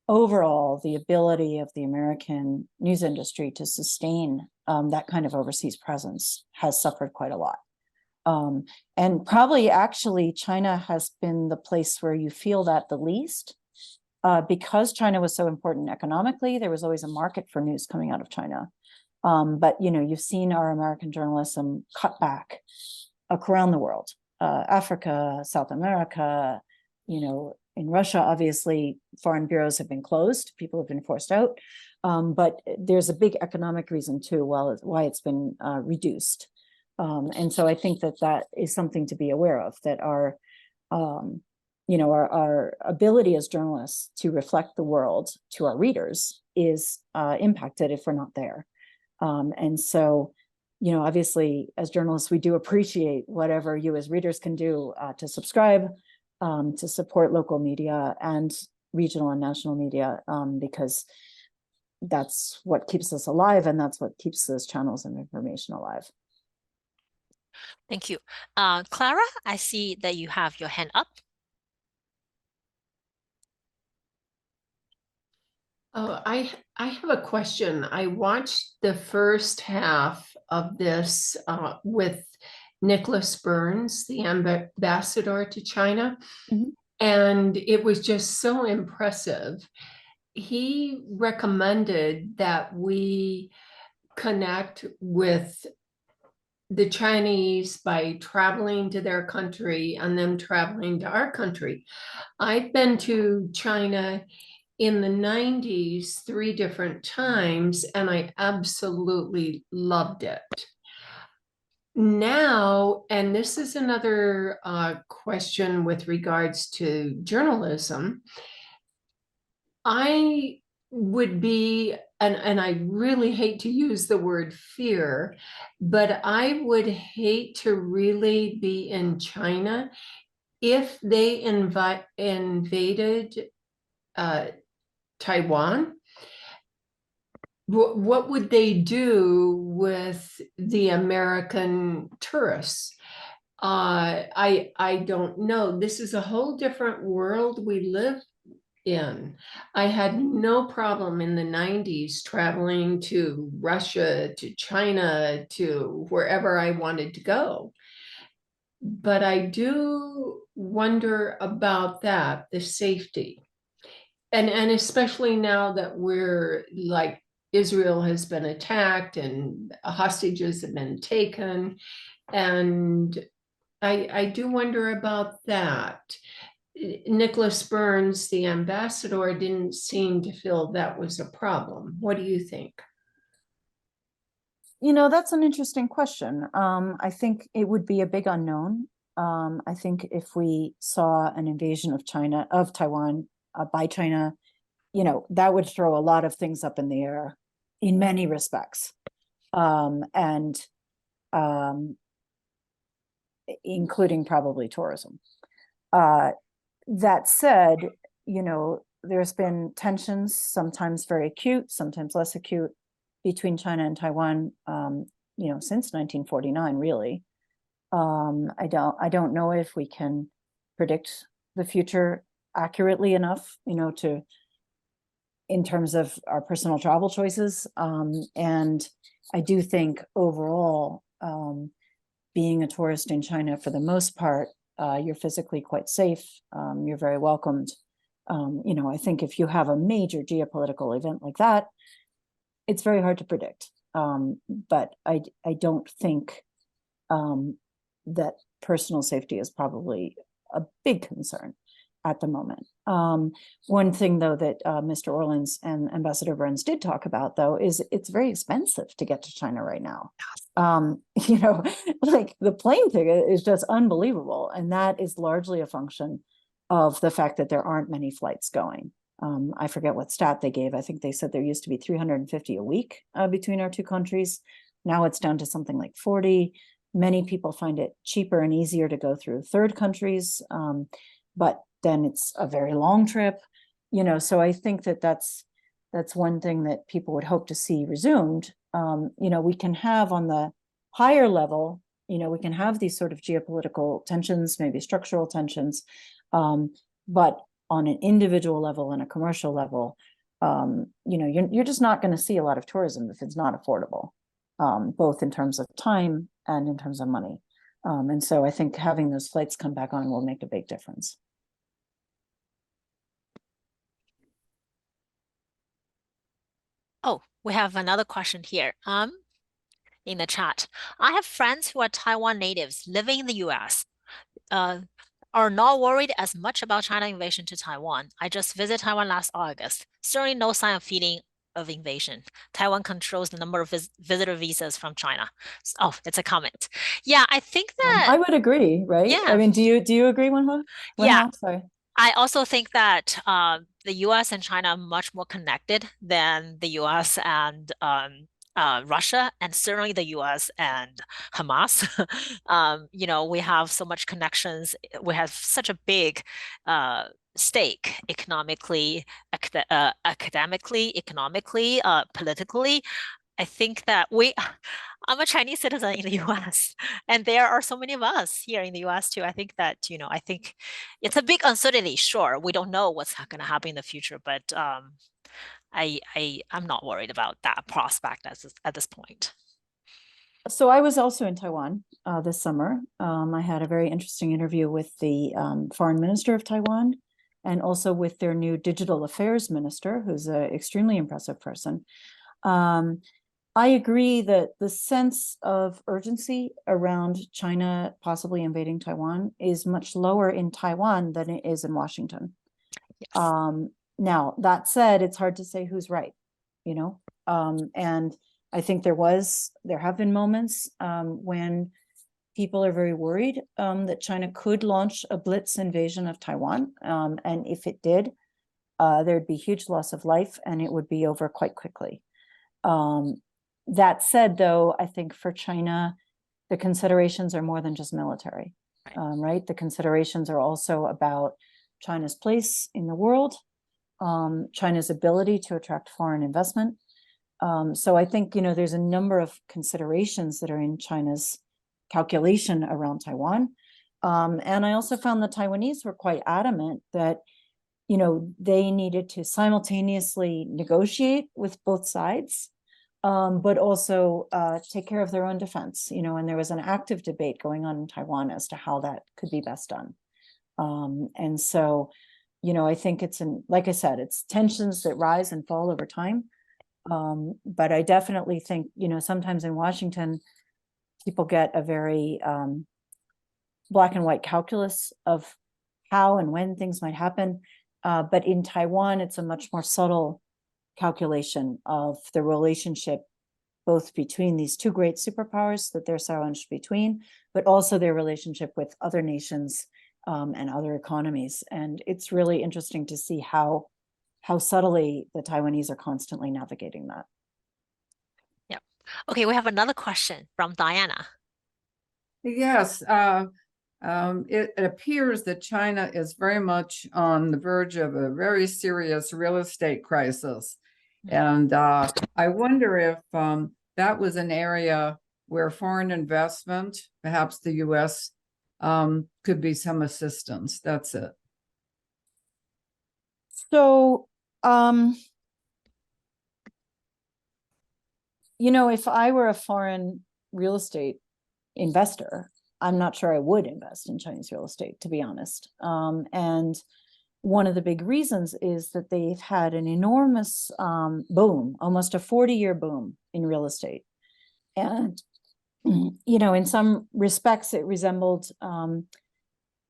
overall, the ability of the American news industry to sustain that kind of overseas presence has suffered quite a lot. And probably actually China has been the place where you feel that the least. Because China was so important economically, there was always a market for news coming out of China. But you've seen our American journalism cut back around the world, Africa, South America, in Russia, obviously, foreign bureaus have been closed. People have been forced out. But there's a big economic reason too, why it's been reduced. And so I think that is something to be aware of, that our ability as journalists to reflect the world to our readers is impacted if we're not there. And so, obviously, as journalists, we do appreciate whatever you as readers can do to subscribe, to support local media and regional and national media, because that's what keeps us alive, and that's what keeps those channels of information alive. Thank you. Clara, I see that you have your hand up. Oh, I have a question. I watched the first half of this with Nicholas Burns, the ambassador to China, and it was just so impressive. He recommended that we connect with the Chinese by traveling to their country and them traveling to our country. I've been to China in the 90s 3 different times, and I absolutely loved it. Now, and this is another question with regards to journalism, I would be, and I really hate to use the word fear, but I would hate to really be in China if they invaded Taiwan. What would they do with the American tourists? I don't know. This is a whole different world we live in. I had no problem in the 90s traveling to Russia, to China, to wherever I wanted to go. But I do wonder about that, the safety. And especially now that we're like, Israel has been attacked and hostages have been taken. And I do wonder about that. Nicholas Burns, the ambassador, didn't seem to feel that was a problem. What do you think? That's an interesting question. I think it would be a big unknown. I think if we saw an invasion of Taiwan by China, that would throw a lot of things up in the air in many respects. Including probably tourism. That said, there's been tensions, sometimes very acute, sometimes less acute, between China and Taiwan, since 1949, really. I don't know if we can predict the future accurately enough, in terms of our personal travel choices. And I do think overall, being a tourist in China, for the most part, you're physically quite safe. You're very welcomed. I think if you have a major geopolitical event like that, it's very hard to predict. But I don't think that personal safety is probably a big concern at the moment. One thing, though, that Mr. Orleans and Ambassador Burns did talk about, though, is it's very expensive to get to China right now. Like the plane ticket is just unbelievable. And that is largely a function of the fact that there aren't many flights going. I forget what stat they gave. I think they said there used to be 350 a week between our two countries. Now it's down to something like 40. Many people find it cheaper and easier to go through third countries, but then it's a very long trip, so I think that's one thing that people would hope to see resumed. We can have on the higher level, we can have these sort of geopolitical tensions, maybe structural tensions, but on an individual level and a commercial level, you're just not going to see a lot of tourism if it's not affordable, both in terms of time and in terms of money. And so I think having those flights come back on will make a big difference. Oh, we have another question here. In the chat. I have friends who are Taiwan natives living in the US. Are not worried as much about China invasion to Taiwan. I just visited Taiwan last August. Certainly no sign of feeling of invasion. Taiwan controls the number of visitor visas from China. Oh, it's a comment. Yeah, I think that I would agree, right? Yeah. I mean, do you agree, Wenhua? Yeah. Sorry. I also think that the US and China are much more connected than the US and Russia, and certainly the US and Hamas. We have so much connections. We have such a big stake economically, academically, economically, politically. I think that I'm a Chinese citizen in the US, and there are so many of us here in the US too. I think that, I think it's a big uncertainty. Sure, we don't know what's going to happen in the future, but I'm not worried about that prospect at this point. So I was also in Taiwan this summer. I had a very interesting interview with the foreign minister of Taiwan and also with their new digital affairs minister, who's an extremely impressive person. I agree that the sense of urgency around China possibly invading Taiwan is much lower in Taiwan than it is in Washington. Yes. Now, that said, it's hard to say who's right, and I think there have been moments when people are very worried that China could launch a blitz invasion of Taiwan. And if it did, there'd be huge loss of life and it would be over quite quickly. That said, though, I think for China, the considerations are more than just military, right? The considerations are also about China's place in the world, China's ability to attract foreign investment. So I think, there's a number of considerations that are in China's calculation around Taiwan. And I also found the Taiwanese were quite adamant that, they needed to simultaneously negotiate with both sides, but also take care of their own defense, and there was an active debate going on in Taiwan as to how that could be best done. And so, I think like I said, it's tensions that rise and fall over time. But I definitely think, sometimes in Washington, people get a very black and white calculus of how and when things might happen. But in Taiwan, it's a much more subtle calculation of the relationship, both between these two great superpowers that they're challenged between, but also their relationship with other nations and other economies. And it's really interesting to see how subtly the Taiwanese are constantly navigating that. Yeah. Okay, we have another question from Diana. Yes, it appears that China is very much on the verge of a very serious real estate crisis. And I wonder if that was an area where foreign investment, perhaps the U.S., could be some assistance. That's it. So, if I were a foreign real estate investor, I'm not sure I would invest in Chinese real estate, to be honest. And one of the big reasons is that they've had an enormous boom, almost a 40-year boom in real estate. And, in some respects, it resembled the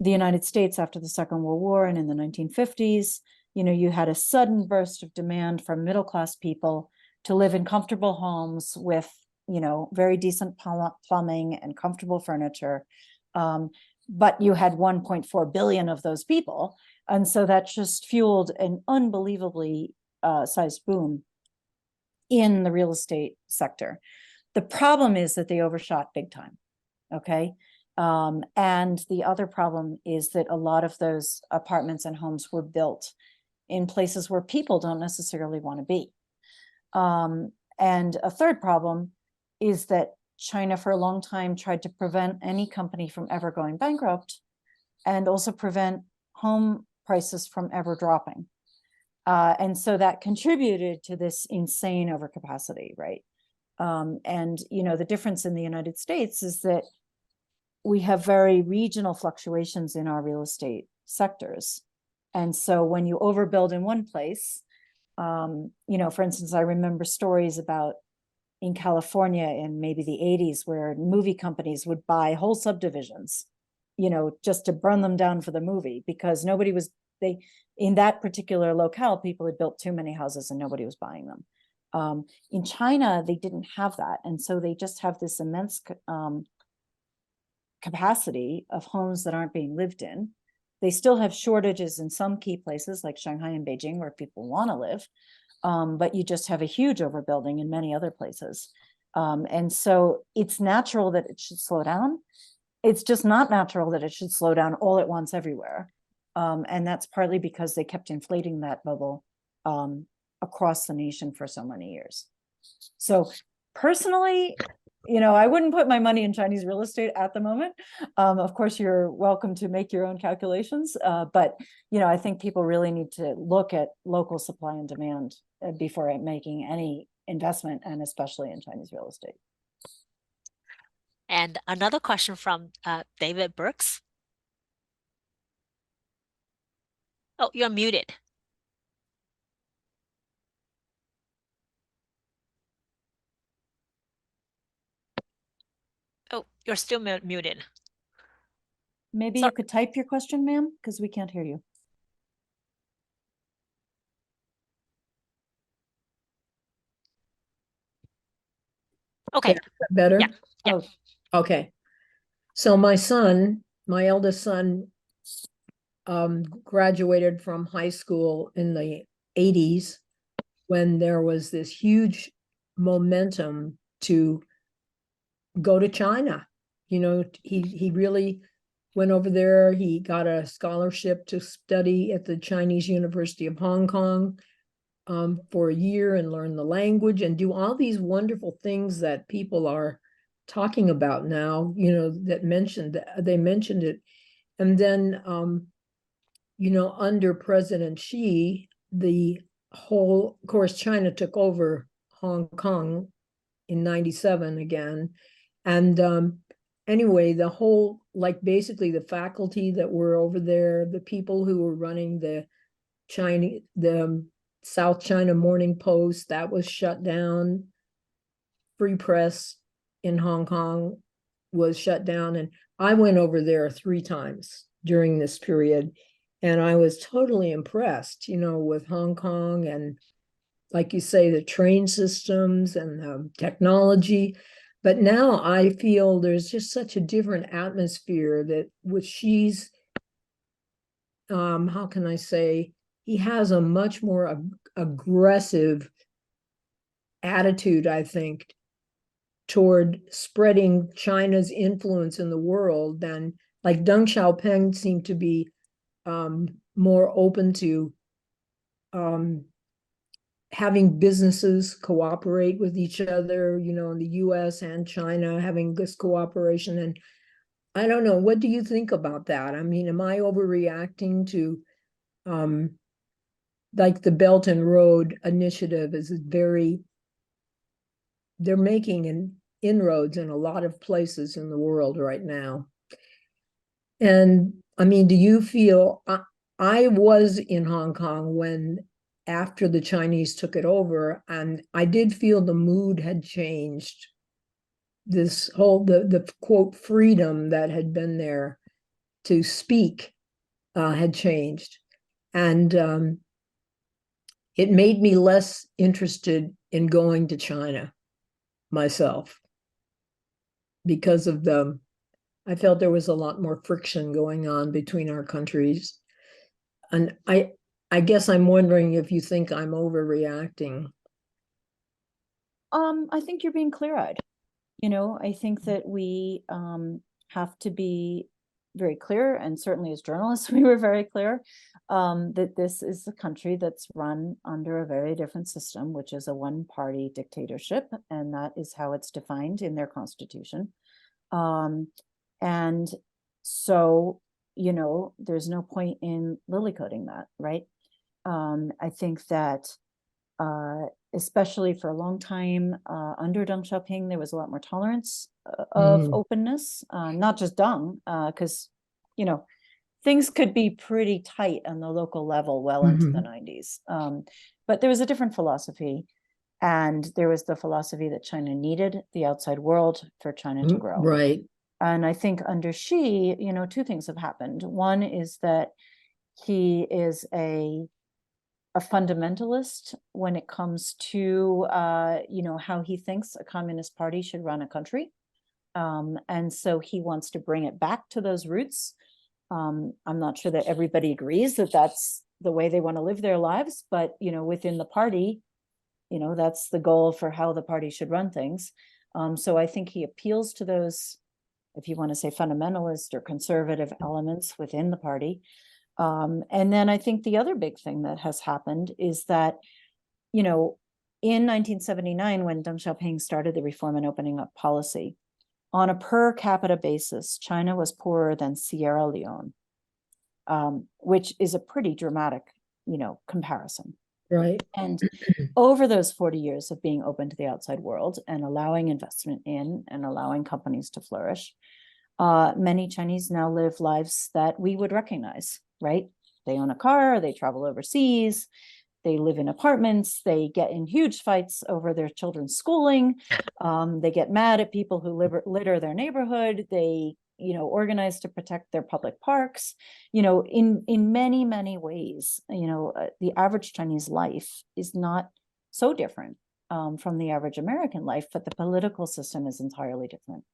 United States after the Second World War and in the 1950s. You had a sudden burst of demand from middle-class people to live in comfortable homes with, very decent plumbing and comfortable furniture. But you had 1.4 billion of those people And so that just fueled an unbelievably sized boom in the real estate sector. The problem is that they overshot big time. Okay. And the other problem is that a lot of those apartments and homes were built in places where people don't necessarily want to be. And a third problem is that China for a long time tried to prevent any company from ever going bankrupt and also prevent home prices from ever dropping. And so that contributed to this insane overcapacity, right? And, you know, the difference in the United States is that we have very regional fluctuations in our real estate sectors. And so when you overbuild in one place, you know, for instance, I remember stories about in California in maybe the 80s where movie companies would buy whole subdivisions, you know, just to burn them down for the movie because nobody was, in that particular locale, people had built too many houses and nobody was buying them. In China, they didn't have that. And so they just have this immense capacity of homes that aren't being lived in. They still have shortages in some key places like Shanghai and Beijing where people want to live, but you just have a huge overbuilding in many other places. And so it's natural that it should slow down. It's just not natural that it should slow down all at once everywhere. And that's partly because they kept inflating that bubble across the nation for so many years. So personally, you know, I wouldn't put my money in Chinese real estate at the moment. Of course, you're welcome to make your own calculations. But, you know, I think people really need to look at local supply and demand before making any investment, and especially in Chinese real estate. And another question from David Brooks. Oh, you're muted. Oh, you're still muted. Maybe you could type your question, ma'am, because we can't hear you. Okay. Better? Yeah. Yeah. Oh. Okay. So my eldest son, graduated from high school in the 80s when there was this huge momentum to go to China. You know, he really went over there. He got a scholarship to study at the Chinese University of Hong Kong for a year and learn the language and do all these wonderful things that people are talking about now, you know, they mentioned it. And then, you know, under President Xi, of course, China took over Hong Kong in 97 again. And anyway, basically the faculty that were over there, the people who were running the South China Morning Post, that was shut down. Free press in Hong Kong was shut down. And I went over there 3 times during this period. And I was totally impressed, you know, with Hong Kong and, like you say, the train systems and the technology. But now I feel there's just such a different atmosphere that with Xi's, how can I say, he has a much more aggressive attitude, I think, toward spreading China's influence in the world than like Deng Xiaoping seemed to be more open to having businesses cooperate with each other, you know, in the U.S. and China, having this cooperation. And I don't know, what do you think about that? I mean, am I overreacting to like the Belt and Road Initiative is they're making inroads in a lot of places in the world right now. And I mean, do you feel, I was in Hong Kong after the Chinese took it over, and I did feel the mood had changed. This whole, the quote, freedom that had been there to speak had changed. And it made me less interested in going to China myself because of I felt there was a lot more friction going on between our countries. And I guess I'm wondering if you think I'm overreacting. I think you're being clear-eyed. You know, I think that we have to be very clear, and certainly as journalists, we were very clear that this is a country that's run under a very different system, which is a one-party dictatorship, and that is how it's defined in their constitution. And so, you know, there's no point in lilycoating that, right? I think that especially for a long time under Deng Xiaoping, there was a lot more tolerance of openness, not just Deng, because, you know, things could be pretty tight on the local level well into the 90s. But there was a different philosophy. And there was the philosophy that China needed the outside world for China to grow. Right. And I think under Xi, you know, two things have happened. One is that he is a fundamentalist when it comes to, you know, how he thinks a communist party should run a country. And so he wants to bring it back to those roots. I'm not sure that everybody agrees that that's the way they want to live their lives, but, you know, within the party, you know, that's the goal for how the party should run things. So I think he appeals to those, if you want to say fundamentalist or conservative elements within the party. And then I think the other big thing that has happened is that, you know, in 1979, when Deng Xiaoping started the reform and opening up policy, on a per capita basis, China was poorer than Sierra Leone, which is a pretty dramatic, you know, comparison. Right. And over those 40 years of being open to the outside world and allowing investment in and allowing companies to flourish, many Chinese now live lives that we would recognize, right? They own a car, they travel overseas, they live in apartments, they get in huge fights over their children's schooling, they get mad at people who litter their neighborhood, they, you know, organize to protect their public parks. You know, in many, many ways, you know, the average Chinese life is not so different from the average American life, but the political system is entirely different.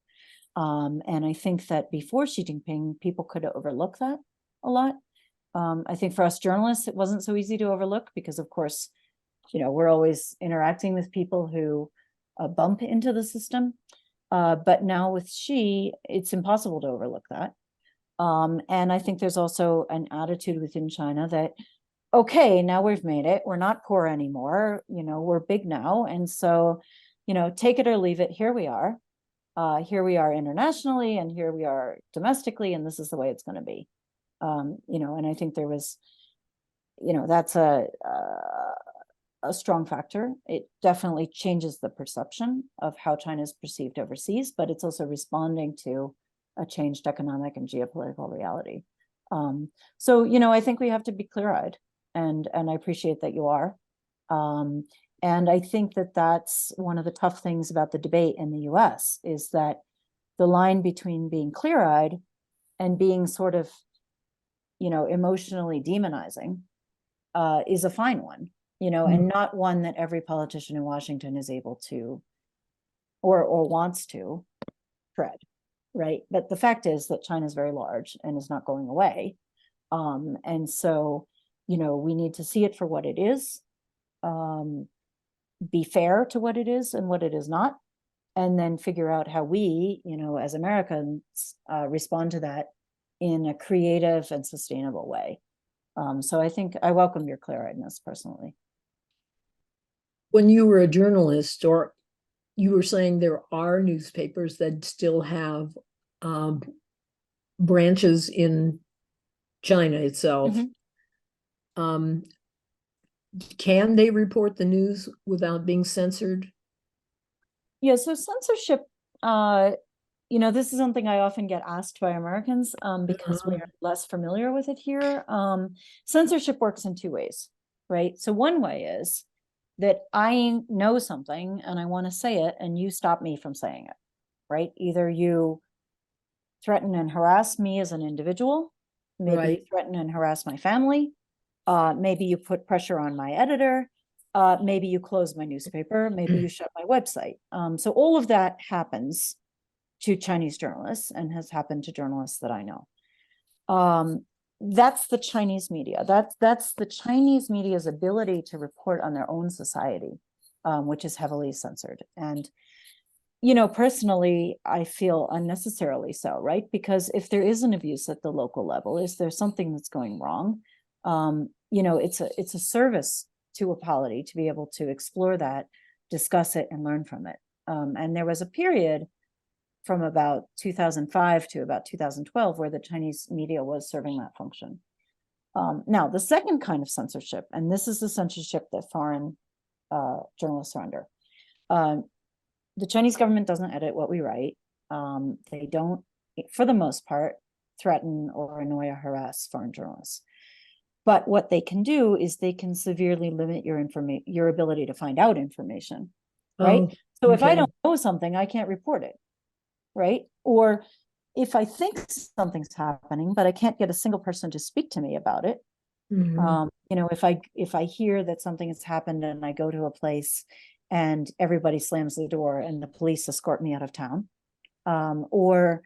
And I think that before Xi Jinping, people could overlook that a lot. I think for us journalists, it wasn't so easy to overlook because, of course, you know, we're always interacting with people who bump into the system. But now with Xi, it's impossible to overlook that. And I think there's also an attitude within China that, okay, now we've made it. We're not poor anymore. You know, we're big now. And so, you know, take it or leave it. Here we are. Here we are internationally, and here we are domestically, and this is the way it's going to be. You know, and I think there was, you know, that's a strong factor. It definitely changes the perception of how China is perceived overseas, but it's also responding to a changed economic and geopolitical reality. So, you know, I think we have to be clear-eyed, and I appreciate that you are. And I think that that's one of the tough things about the debate in the US is that the line between being clear-eyed and being sort of, you know, emotionally demonizing is a fine one, you know, and not one that every politician in Washington is able to or wants to tread, right? But the fact is that China is very large and is not going away. And so, you know, we need to see it for what it is, be fair to what it is and what it is not, and then figure out how we, you know, as Americans, respond to that in a creative and sustainable way. So I think I welcome your clear-eyedness personally. When you were a journalist, or you were saying there are newspapers that still have branches in China itself. Can they report the news without being censored? Yeah, so censorship, you know, this is something I often get asked by Americans because we're less familiar with it here. Censorship works in two ways, right? So one way is that I know something and I want to say it and you stop me from saying it, right? Either you threaten and harass me as an individual, maybe you threaten and harass my family, maybe you put pressure on my editor, maybe you close my newspaper, maybe you shut my website. So all of that happens to Chinese journalists and has happened to journalists that I know. that's the Chinese media. That's the Chinese media's ability to report on their own society, which is heavily censored. And, you know, personally, I feel unnecessarily so, right? Because if there is an abuse at the local level, is there something that's going wrong? You know, it's a service to a polity to be able to explore that, discuss it, and learn from it. And there was a period from about 2005 to about 2012 where the Chinese media was serving that function. Now, the second kind of censorship, and this is the censorship that foreign journalists are under. The Chinese government doesn't edit what we write. They don't, for the most part, threaten or annoy or harass foreign journalists. But what they can do is they can severely limit your ability to find out information, right? Oh, So if I okay. don't know something, I can't report it, right? Or if I think something's happening, but I can't get a single person to speak to me about it. Mhm. You know, if I hear that something has happened and I go to a place and everybody slams the door and the police escort me out of town, or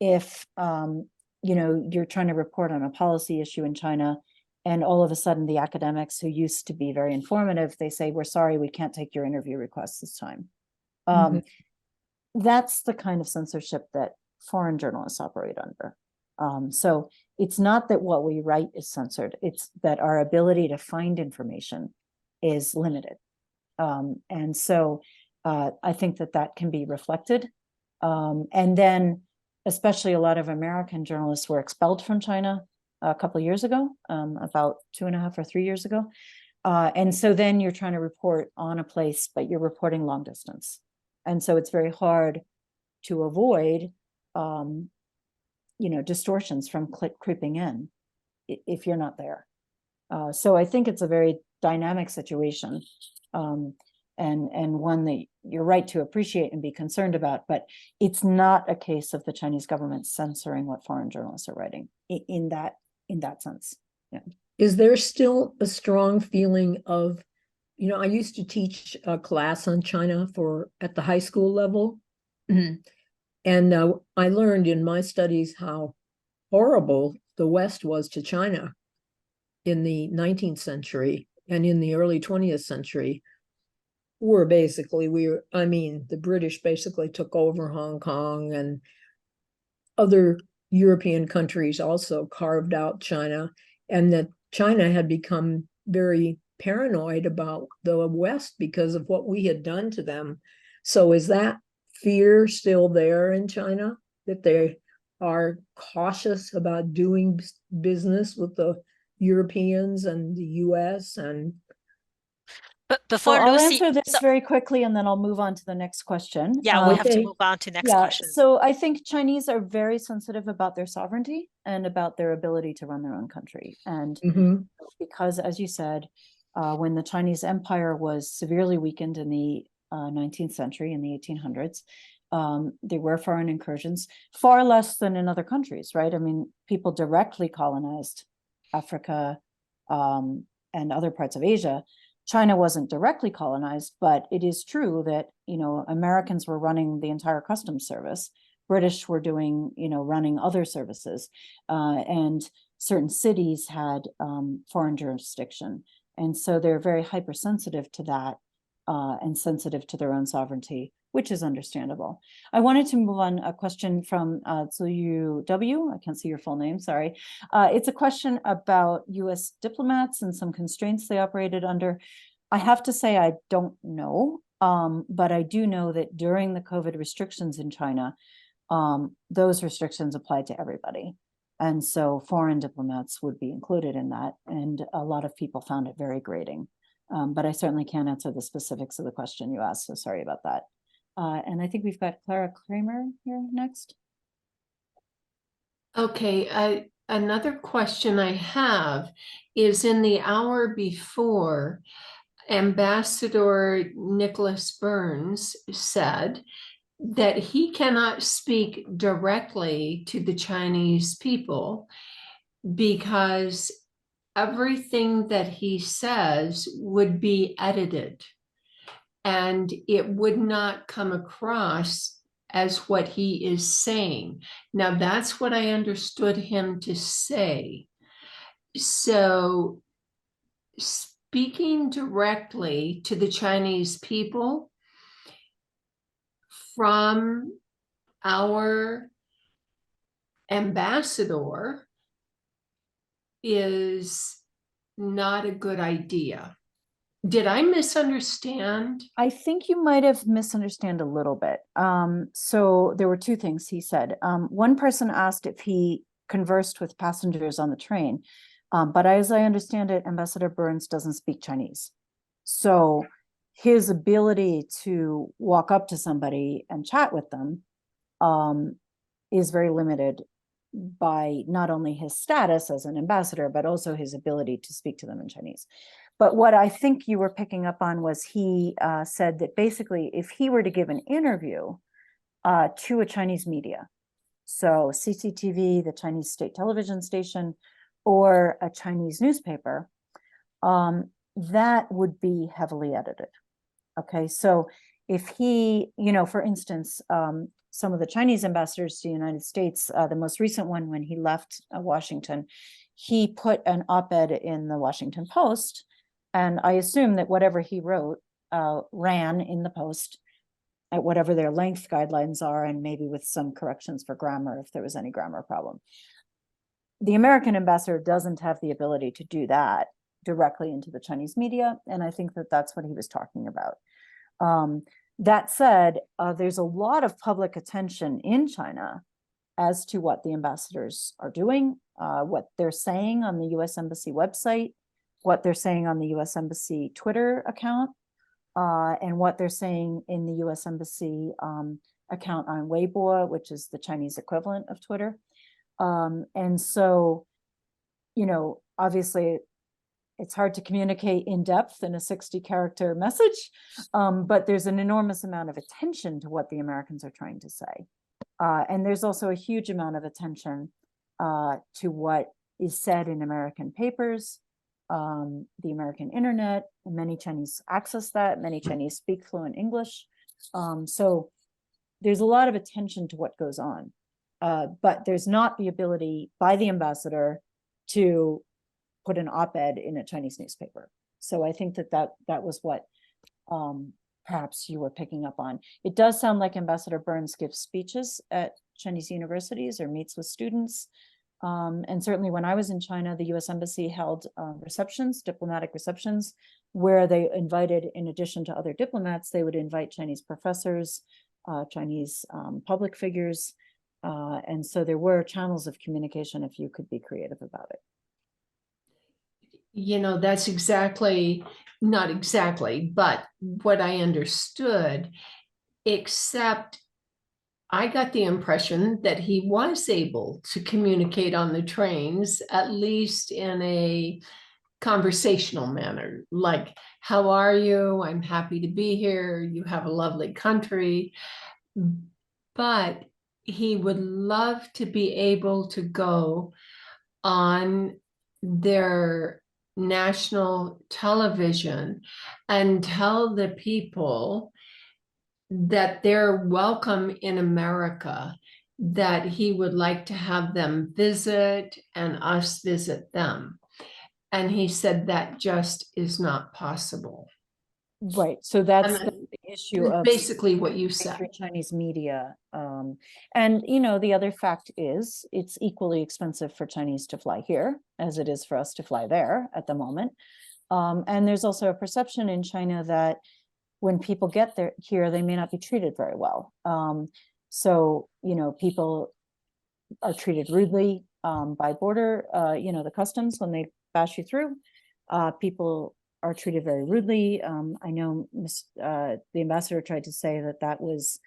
if you know, you're trying to report on a policy issue in China, and all of a sudden the academics who used to be very informative, they say, we're sorry, we can't take your interview requests this time. Mhm. That's the kind of censorship that foreign journalists operate under. So it's not that what we write is censored, it's that our ability to find information is limited. And so I think that that can be reflected. And then especially a lot of American journalists were expelled from China a couple of years ago, about 2.5 or 3 years ago. And so then you're trying to report on a place, but you're reporting long distance. And so it's very hard to avoid, you know, distortions from creeping in if you're not there. So I think it's a very dynamic situation, and one that you're right to appreciate and be concerned about, but it's not a case of the Chinese government censoring what foreign journalists are writing in that sense. Yeah. Is there still a strong feeling of, you know, I used to teach a class on China at the high school level. And I learned in my studies how horrible the West was to China in the 19th century and in the early 20th century. The British basically took over Hong Kong, and other European countries also carved out China, and that China had become very paranoid about the West because of what we had done to them. So is that fear still there in China, that they are cautious about doing business with the Europeans and the US? And But So before I'll Lucy, answer this very quickly, and then I'll move on to the next question. yeah, we have to Okay. move on to next Yeah, question. so I think Chinese are very sensitive about their sovereignty and about their ability to run their own country. And Mhm. because, as you said, when the Chinese Empire was severely weakened in the 19th century, in the 1800s, there were foreign incursions, far less than in other countries, right? I mean, people directly colonized Africa and other parts of Asia. China wasn't directly colonized, but it is true that, you know, Americans were running the entire customs service. British were doing, you know, running other services, and certain cities had foreign jurisdiction. And so they're very hypersensitive to that, and sensitive to their own sovereignty, which is understandable. I wanted to move on a question from Zuyu W. I can't see your full name, sorry. It's a question about U.S. diplomats and some constraints they operated under. I have to say I don't know, but I do know that during the COVID restrictions in China, those restrictions applied to everybody. And so foreign diplomats would be included in that. And a lot of people found it very grating. But I certainly can't answer the specifics of the question you asked, so sorry about that. And I think we've got Clara Kramer here next. Okay, another question I have is, in the hour before, Ambassador Nicholas Burns said that he cannot speak directly to the Chinese people because everything that he says would be edited and it would not come across as what he is saying. Now, that's what I understood him to say. So speaking directly to the Chinese people from our ambassador is not a good idea. Did I misunderstand? I think you might have misunderstood a little bit. So there were two things he said. One person asked if he conversed with passengers on the train, but as I understand it, Ambassador Burns doesn't speak Chinese. So his ability to walk up to somebody and chat with them is very limited by not only his status as an ambassador, but also his ability to speak to them in Chinese. But what I think you were picking up on was he said that basically if he were to give an interview to a Chinese media, so CCTV, the Chinese state television station, or a Chinese newspaper, that would be heavily edited. Okay, so if he, for instance, some of the Chinese ambassadors to the United States, the most recent one when he left Washington, he put an op-ed in the Washington Post, and I assume that whatever he wrote ran in the Post at whatever their length guidelines are, and maybe with some corrections for grammar if there was any grammar problem. The American ambassador doesn't have the ability to do that directly into the Chinese media, and I think that that's what he was talking about. That said, there's a lot of public attention in China as to what the ambassadors are doing, what they're saying on the U.S. Embassy website, what they're saying on the U.S. Embassy Twitter account, and what they're saying in the U.S. Embassy account on Weibo, which is the Chinese equivalent of Twitter. And so, obviously, it's hard to communicate in depth in a 60-character message, but there's an enormous amount of attention to what the Americans are trying to say. And there's also a huge amount of attention to what is said in American papers, the American internet. Many Chinese access that, many Chinese speak fluent English. So there's a lot of attention to what goes on, but there's not the ability by the ambassador to put an op-ed in a Chinese newspaper. So I think that was what perhaps you were picking up on. It does sound like Ambassador Burns gives speeches at Chinese universities or meets with students. And certainly when I was in China, the US Embassy held receptions, diplomatic receptions, where they invited, in addition to other diplomats, they would invite Chinese professors, Chinese public figures. And so there were channels of communication if you could be creative about it. That's not exactly, but what I understood, except I got the impression that he was able to communicate on the trains, at least in a conversational manner, like, how are you? I'm happy to be here. You have a lovely country. But he would love to be able to go on their national television and tell the people that they're welcome in America, that he would like to have them visit and us visit them. And he said that just is not possible. Right. So that's the issue of basically what you said. Chinese media. And the other fact is it's equally expensive for Chinese to fly here as it is for us to fly there at the moment. And there's also a perception in China that when people get here, they may not be treated very well. So, people are treated rudely by border, the customs when they bash you through. People are treated very rudely. I know the ambassador tried to say that was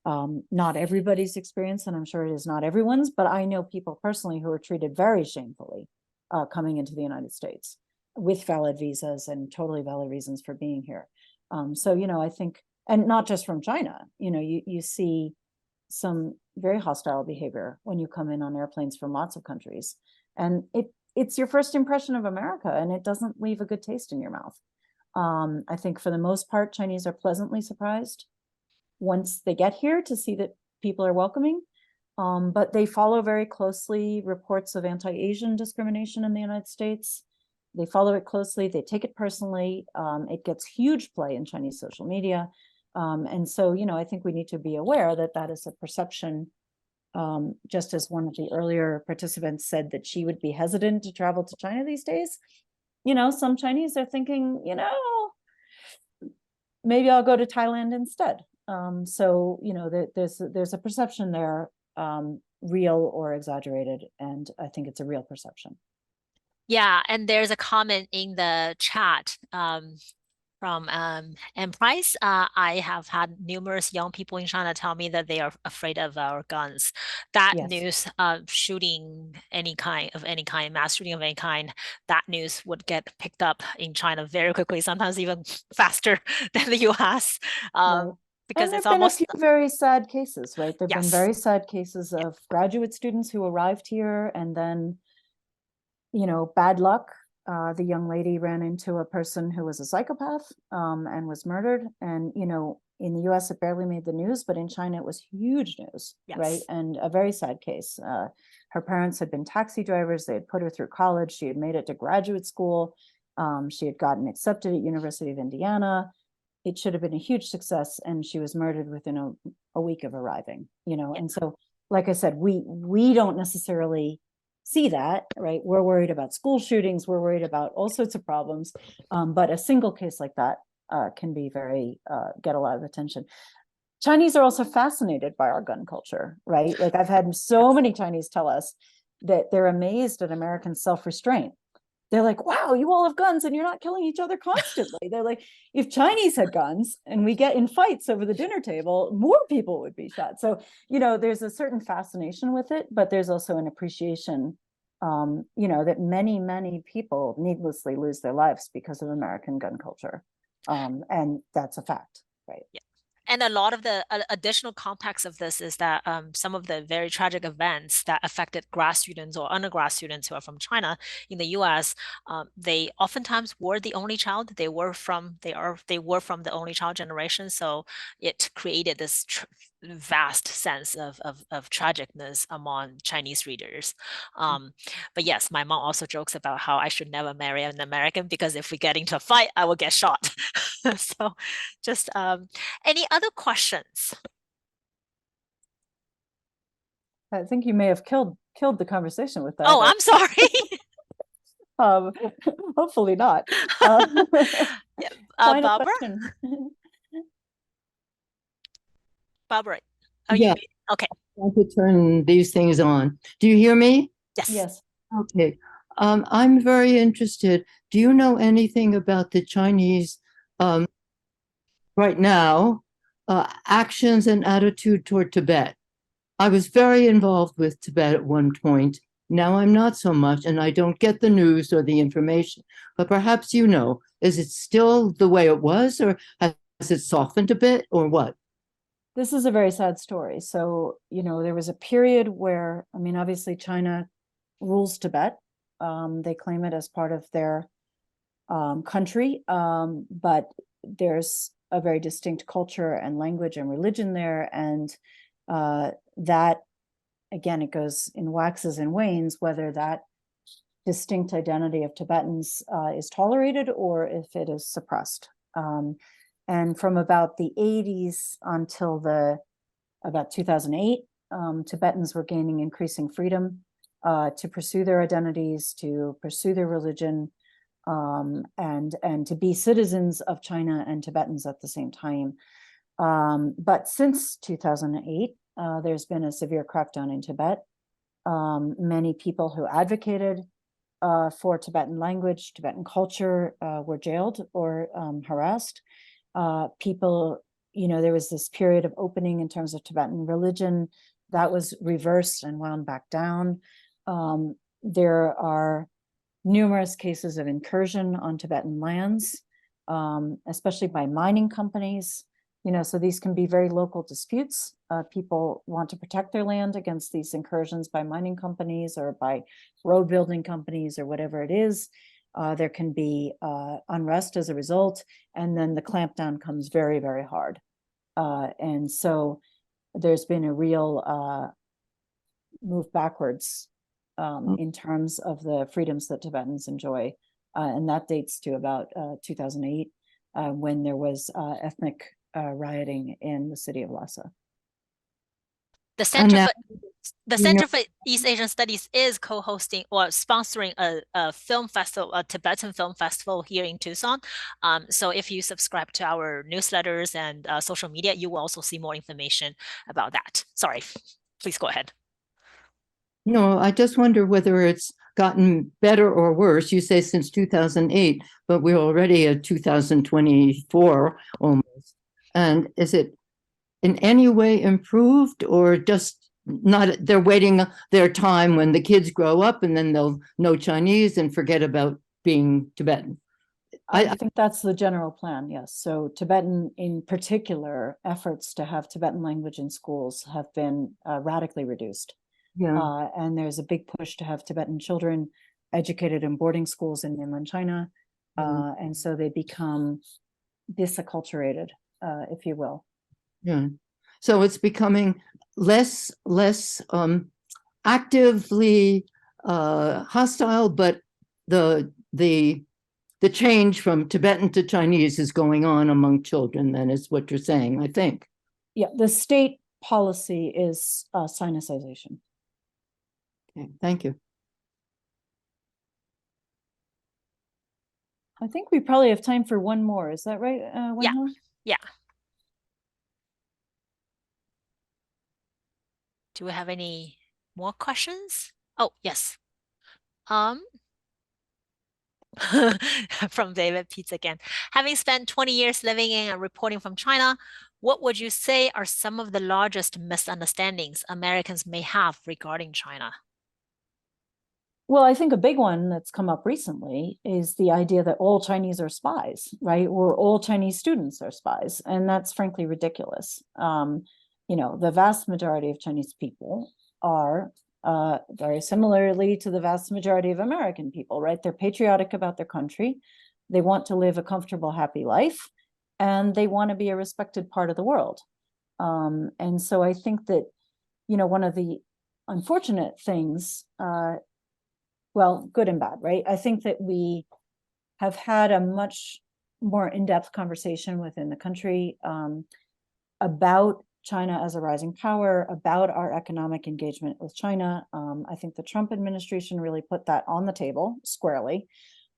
not everybody's experience, and I'm sure it is not everyone's, but I know people personally who are treated very shamefully coming into the United States with valid visas and totally valid reasons for being here. So, I think, and not just from China, you see some very hostile behavior when you come in on airplanes from lots of countries. And it's your first impression of America, and it doesn't leave a good taste in your mouth. I think for the most part, Chinese are pleasantly surprised once they get here to see that people are welcoming. But they follow very closely reports of anti-Asian discrimination in the United States. They follow it closely, they take it personally. It gets huge play in Chinese social media. And so, you know, I think we need to be aware that that is a perception. Just as one of the earlier participants said that she would be hesitant to travel to China these days. You know, some Chinese are thinking, you know, maybe I'll go to Thailand instead. So, you know, there's a perception there, real or exaggerated, and I think it's a real perception. Yeah, and there's a comment in the chat from M Price. I have had numerous young people in China tell me that they are afraid of our guns. That Yes. news, shooting any kind, mass shooting of any kind, that news would get picked up in China very quickly, sometimes even faster than the US. Right. Because and it's there've been almost a few very sad cases, right? There've been Yes. very sad cases of graduate students who arrived here and then, you know, bad luck. The young lady ran into a person who was a psychopath, and was murdered. And, you know, in the US, it barely made the news, but in China, it was huge news, right? Yes. And a very sad case. Her parents had been taxi drivers. They had put her through college. She had made it to graduate school. She had gotten accepted at University of Indiana. It should have been a huge success, and she was murdered within a week of arriving, you know. Yeah. And so, like I said, we don't necessarily see that, right? We're worried about school shootings, we're worried about all sorts of problems, but a single case like that can be very get a lot of attention. Chinese are also fascinated by our gun culture, right? Like I've had so many Chinese tell us that they're amazed at American self-restraint. They're like, wow, you all have guns and you're not killing each other constantly. They're like, if Chinese had guns and we get in fights over the dinner table, more people would be shot. So, you know, there's a certain fascination with it, but there's also an appreciation, you know, that many, many people needlessly lose their lives because of American gun culture. And that's a fact, right? Yeah. And a lot of the additional context of this is that some of the very tragic events that affected grad students or undergrad students who are from China in the U.S., they oftentimes were the only child. They were from the only child generation, so it created this vast sense of tragicness among Chinese readers. But yes, my mom also jokes about how I should never marry an American because if we get into a fight, I will get shot. So, just any other questions? I think you may have killed the conversation with that. Oh, I'm sorry. Hopefully not. Yeah. Final Barbara? question. Barbara, Yeah. okay. I want to turn these things on. Do you hear me? Yes. Yes. Okay. I'm very interested. Do you know anything about the Chinese right now actions and attitude toward Tibet? I was very involved with Tibet at one point. Now I'm not so much, and I don't get the news or the information. But perhaps you know, is it still the way it was, or has it softened a bit, or what? This is a very sad story. So, you know, there was a period where, I mean, obviously China rules Tibet. They claim it as part of their country, but there's a very distinct culture and language and religion there. And that, again, it goes in waxes and wanes, whether that distinct identity of Tibetans is tolerated or if it is suppressed. And from about the 80s until about 2008, Tibetans were gaining increasing freedom to pursue their identities, to pursue their religion, and to be citizens of China and Tibetans at the same time. But since 2008, there's been a severe crackdown in Tibet. Many people who advocated for Tibetan language, Tibetan culture were jailed or harassed. People, you know, there was this period of opening in terms of Tibetan religion that was reversed and wound back down. There are numerous cases of incursion on Tibetan lands, especially by mining companies. You know, so these can be very local disputes. People want to protect their land against these incursions by mining companies or by road building companies or whatever it is. There can be unrest as a result, and then the clampdown comes very, very hard. And so there's been a real move backwards in terms of the freedoms that Tibetans enjoy. And that dates to about 2008, when there was ethnic rioting in the city of Lhasa. The Center now, for the you know- Center for East Asian Studies is co-hosting or sponsoring a film festival, a Tibetan film festival here in Tucson. So if you subscribe to our newsletters and social media, you will also see more information about that. Sorry, please go ahead. No, I just wonder whether it's gotten better or worse. You say since 2008, but we're already at 2024 almost. And is it in any way improved, or just not? They're waiting their time when the kids grow up and then they'll know Chinese and forget about being Tibetan. I think that's the general plan, yes. So Tibetan in particular, efforts to have Tibetan language in schools have been radically reduced. Yeah. And there's a big push to have Tibetan children educated in boarding schools in mainland China. And so they become disacculturated, if you will. Yeah. So it's becoming less actively hostile, but the change from Tibetan to Chinese is going on among children, then, is what you're saying, I think. Yeah, the state policy is sinicization. Okay, thank you. I think we probably have time for one more. Is that right, Yeah. Wenhao? Yeah. Do we have any more questions? Oh, yes. From David Peets again. Having spent 20 years living in and reporting from China, what would you say are some of the largest misunderstandings Americans may have regarding China? Well, I think a big one that's come up recently is the idea that all Chinese are spies, right? Or all Chinese students are spies. And that's frankly ridiculous. You know, the vast majority of Chinese people are very similarly to the vast majority of American people, right? They're patriotic about their country. They want to live a comfortable, happy life, and they want to be a respected part of the world. And so I think that, you know, one of the unfortunate things, well, good and bad, right? I think that we have had a much more in-depth conversation within the country about China as a rising power, about our economic engagement with China. I think the Trump administration really put that on the table squarely.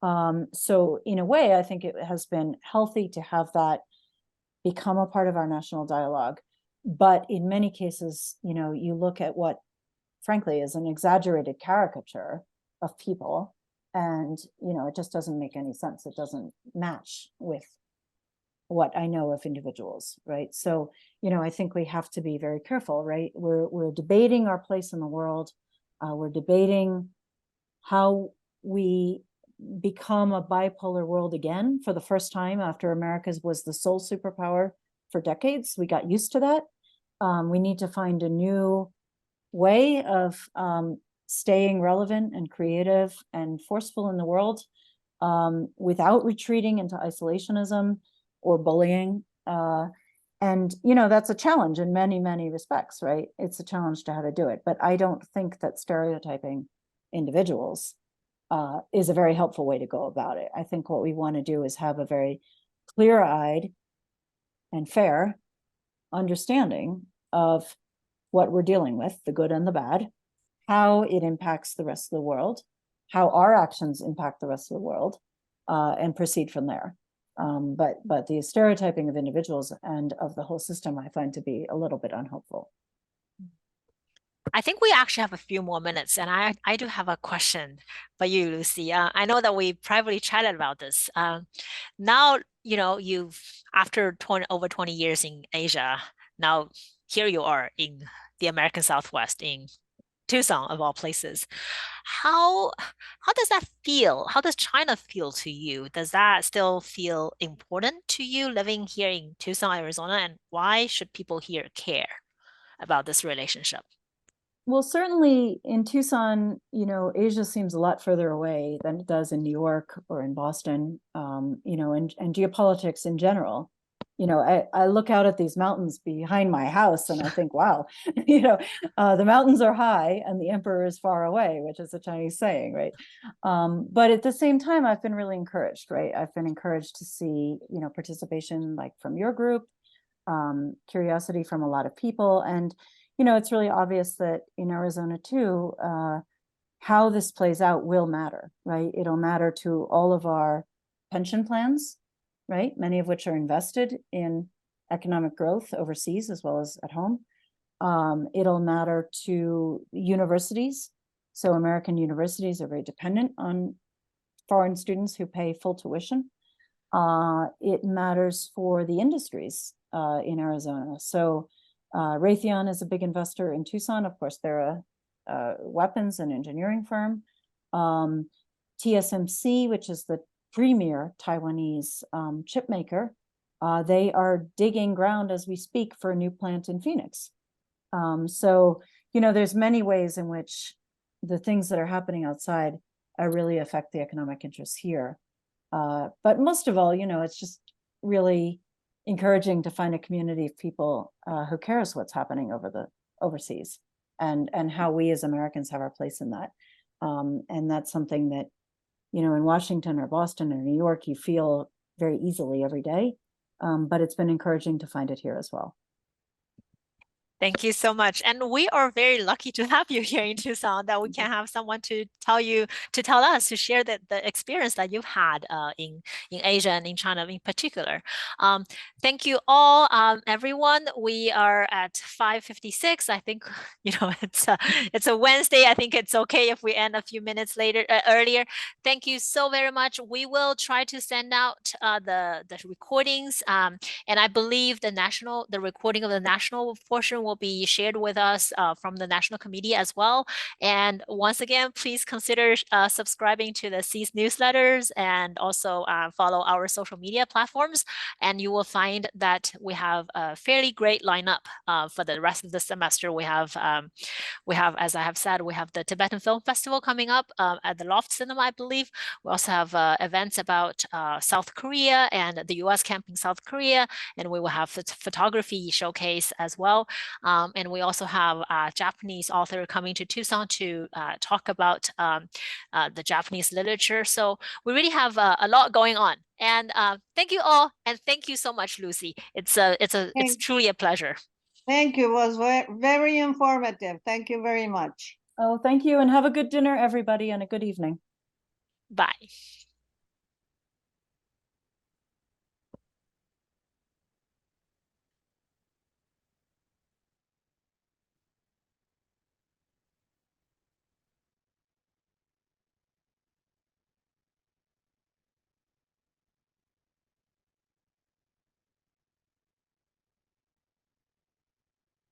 So in a way, I think it has been healthy to have that become a part of our national dialogue. But in many cases, you know, you look at what, frankly, is an exaggerated caricature of people, and, you know, it just doesn't make any sense. It doesn't match with what I know of individuals, right? So, you know, I think we have to be very careful, right? We're debating our place in the world. We're debating how we become a bipolar world again for the first time after America's was the sole superpower for decades. We got used to that. We need to find a new way of staying relevant and creative and forceful in the world without retreating into isolationism or bullying. And, you know, that's a challenge in many, many respects, right? It's a challenge to how to do it. But I don't think that stereotyping individuals is a very helpful way to go about it. I think what we want to do is have a very clear-eyed and fair understanding of what we're dealing with, the good and the bad, how it impacts the rest of the world, how our actions impact the rest of the world, and proceed from there. But the stereotyping of individuals and of the whole system, I find to be a little bit unhelpful. I think we actually have a few more minutes, and I do have a question for you, Lucy. I know that we privately chatted about this. Now, you know, after over 20 years in Asia, now here you are in the American Southwest, in Tucson of all places. How does that feel? How does China feel to you? Does that still feel important to you living here in Tucson, Arizona? And why should people here care about this relationship? Well, certainly in Tucson, you know, Asia seems a lot further away than it does in New York or in Boston, you know, and geopolitics in general I look out at these mountains behind my house and I think, wow, the mountains are high and the emperor is far away, which is a Chinese saying, right? But at the same time, I've been really encouraged, right? I've been encouraged to see, participation like from your group, curiosity from a lot of people. And, it's really obvious that in Arizona too, how this plays out will matter, right? It'll matter to all of our pension plans, right? Many of which are invested in economic growth overseas as well as at home. It'll matter to universities. So American universities are very dependent on foreign students who pay full tuition. It matters for the industries in Arizona. So Raytheon is a big investor in Tucson. Of course, they're a weapons and engineering firm. TSMC, which is the premier Taiwanese chip maker, they are digging ground as we speak for a new plant in Phoenix. So, there's many ways in which the things that are happening outside really affect the economic interests here. But most of all, it's just really encouraging to find a community of people who cares what's happening overseas and how we as Americans have our place in that. And that's something that, in Washington or Boston or New York, you feel very easily every day. But it's been encouraging to find it here as well. Thank you so much. And we are very lucky to have you here in Tucson, that we can have someone to tell us, to share the experience that you've had in Asia and in China in particular. Thank you all, everyone. We are at 5:56. I think, it's a Wednesday. I think it's okay if we end a few minutes earlier. Thank you so very much. We will try to send out the recordings. And I believe the recording of the national portion will be shared with us from the National Committee as well. And once again, please consider subscribing to the CEAS newsletters and also follow our social media platforms. And you will find that we have a fairly great lineup for the rest of the semester. We have, as I have said, we have the Tibetan Film Festival coming up at the Loft Cinema, I believe. We also have events about South Korea and the U.S. camp in South Korea. And we will have photography showcase as well. And we also have a Japanese author coming to Tucson to talk about the Japanese literature. So we really have a lot going on. And thank you all, and thank you so much, Lucy. It's truly a pleasure. Thank you. It was very informative. Thank you very much. Oh, thank you, and have a good dinner, everybody, and a good evening. Bye.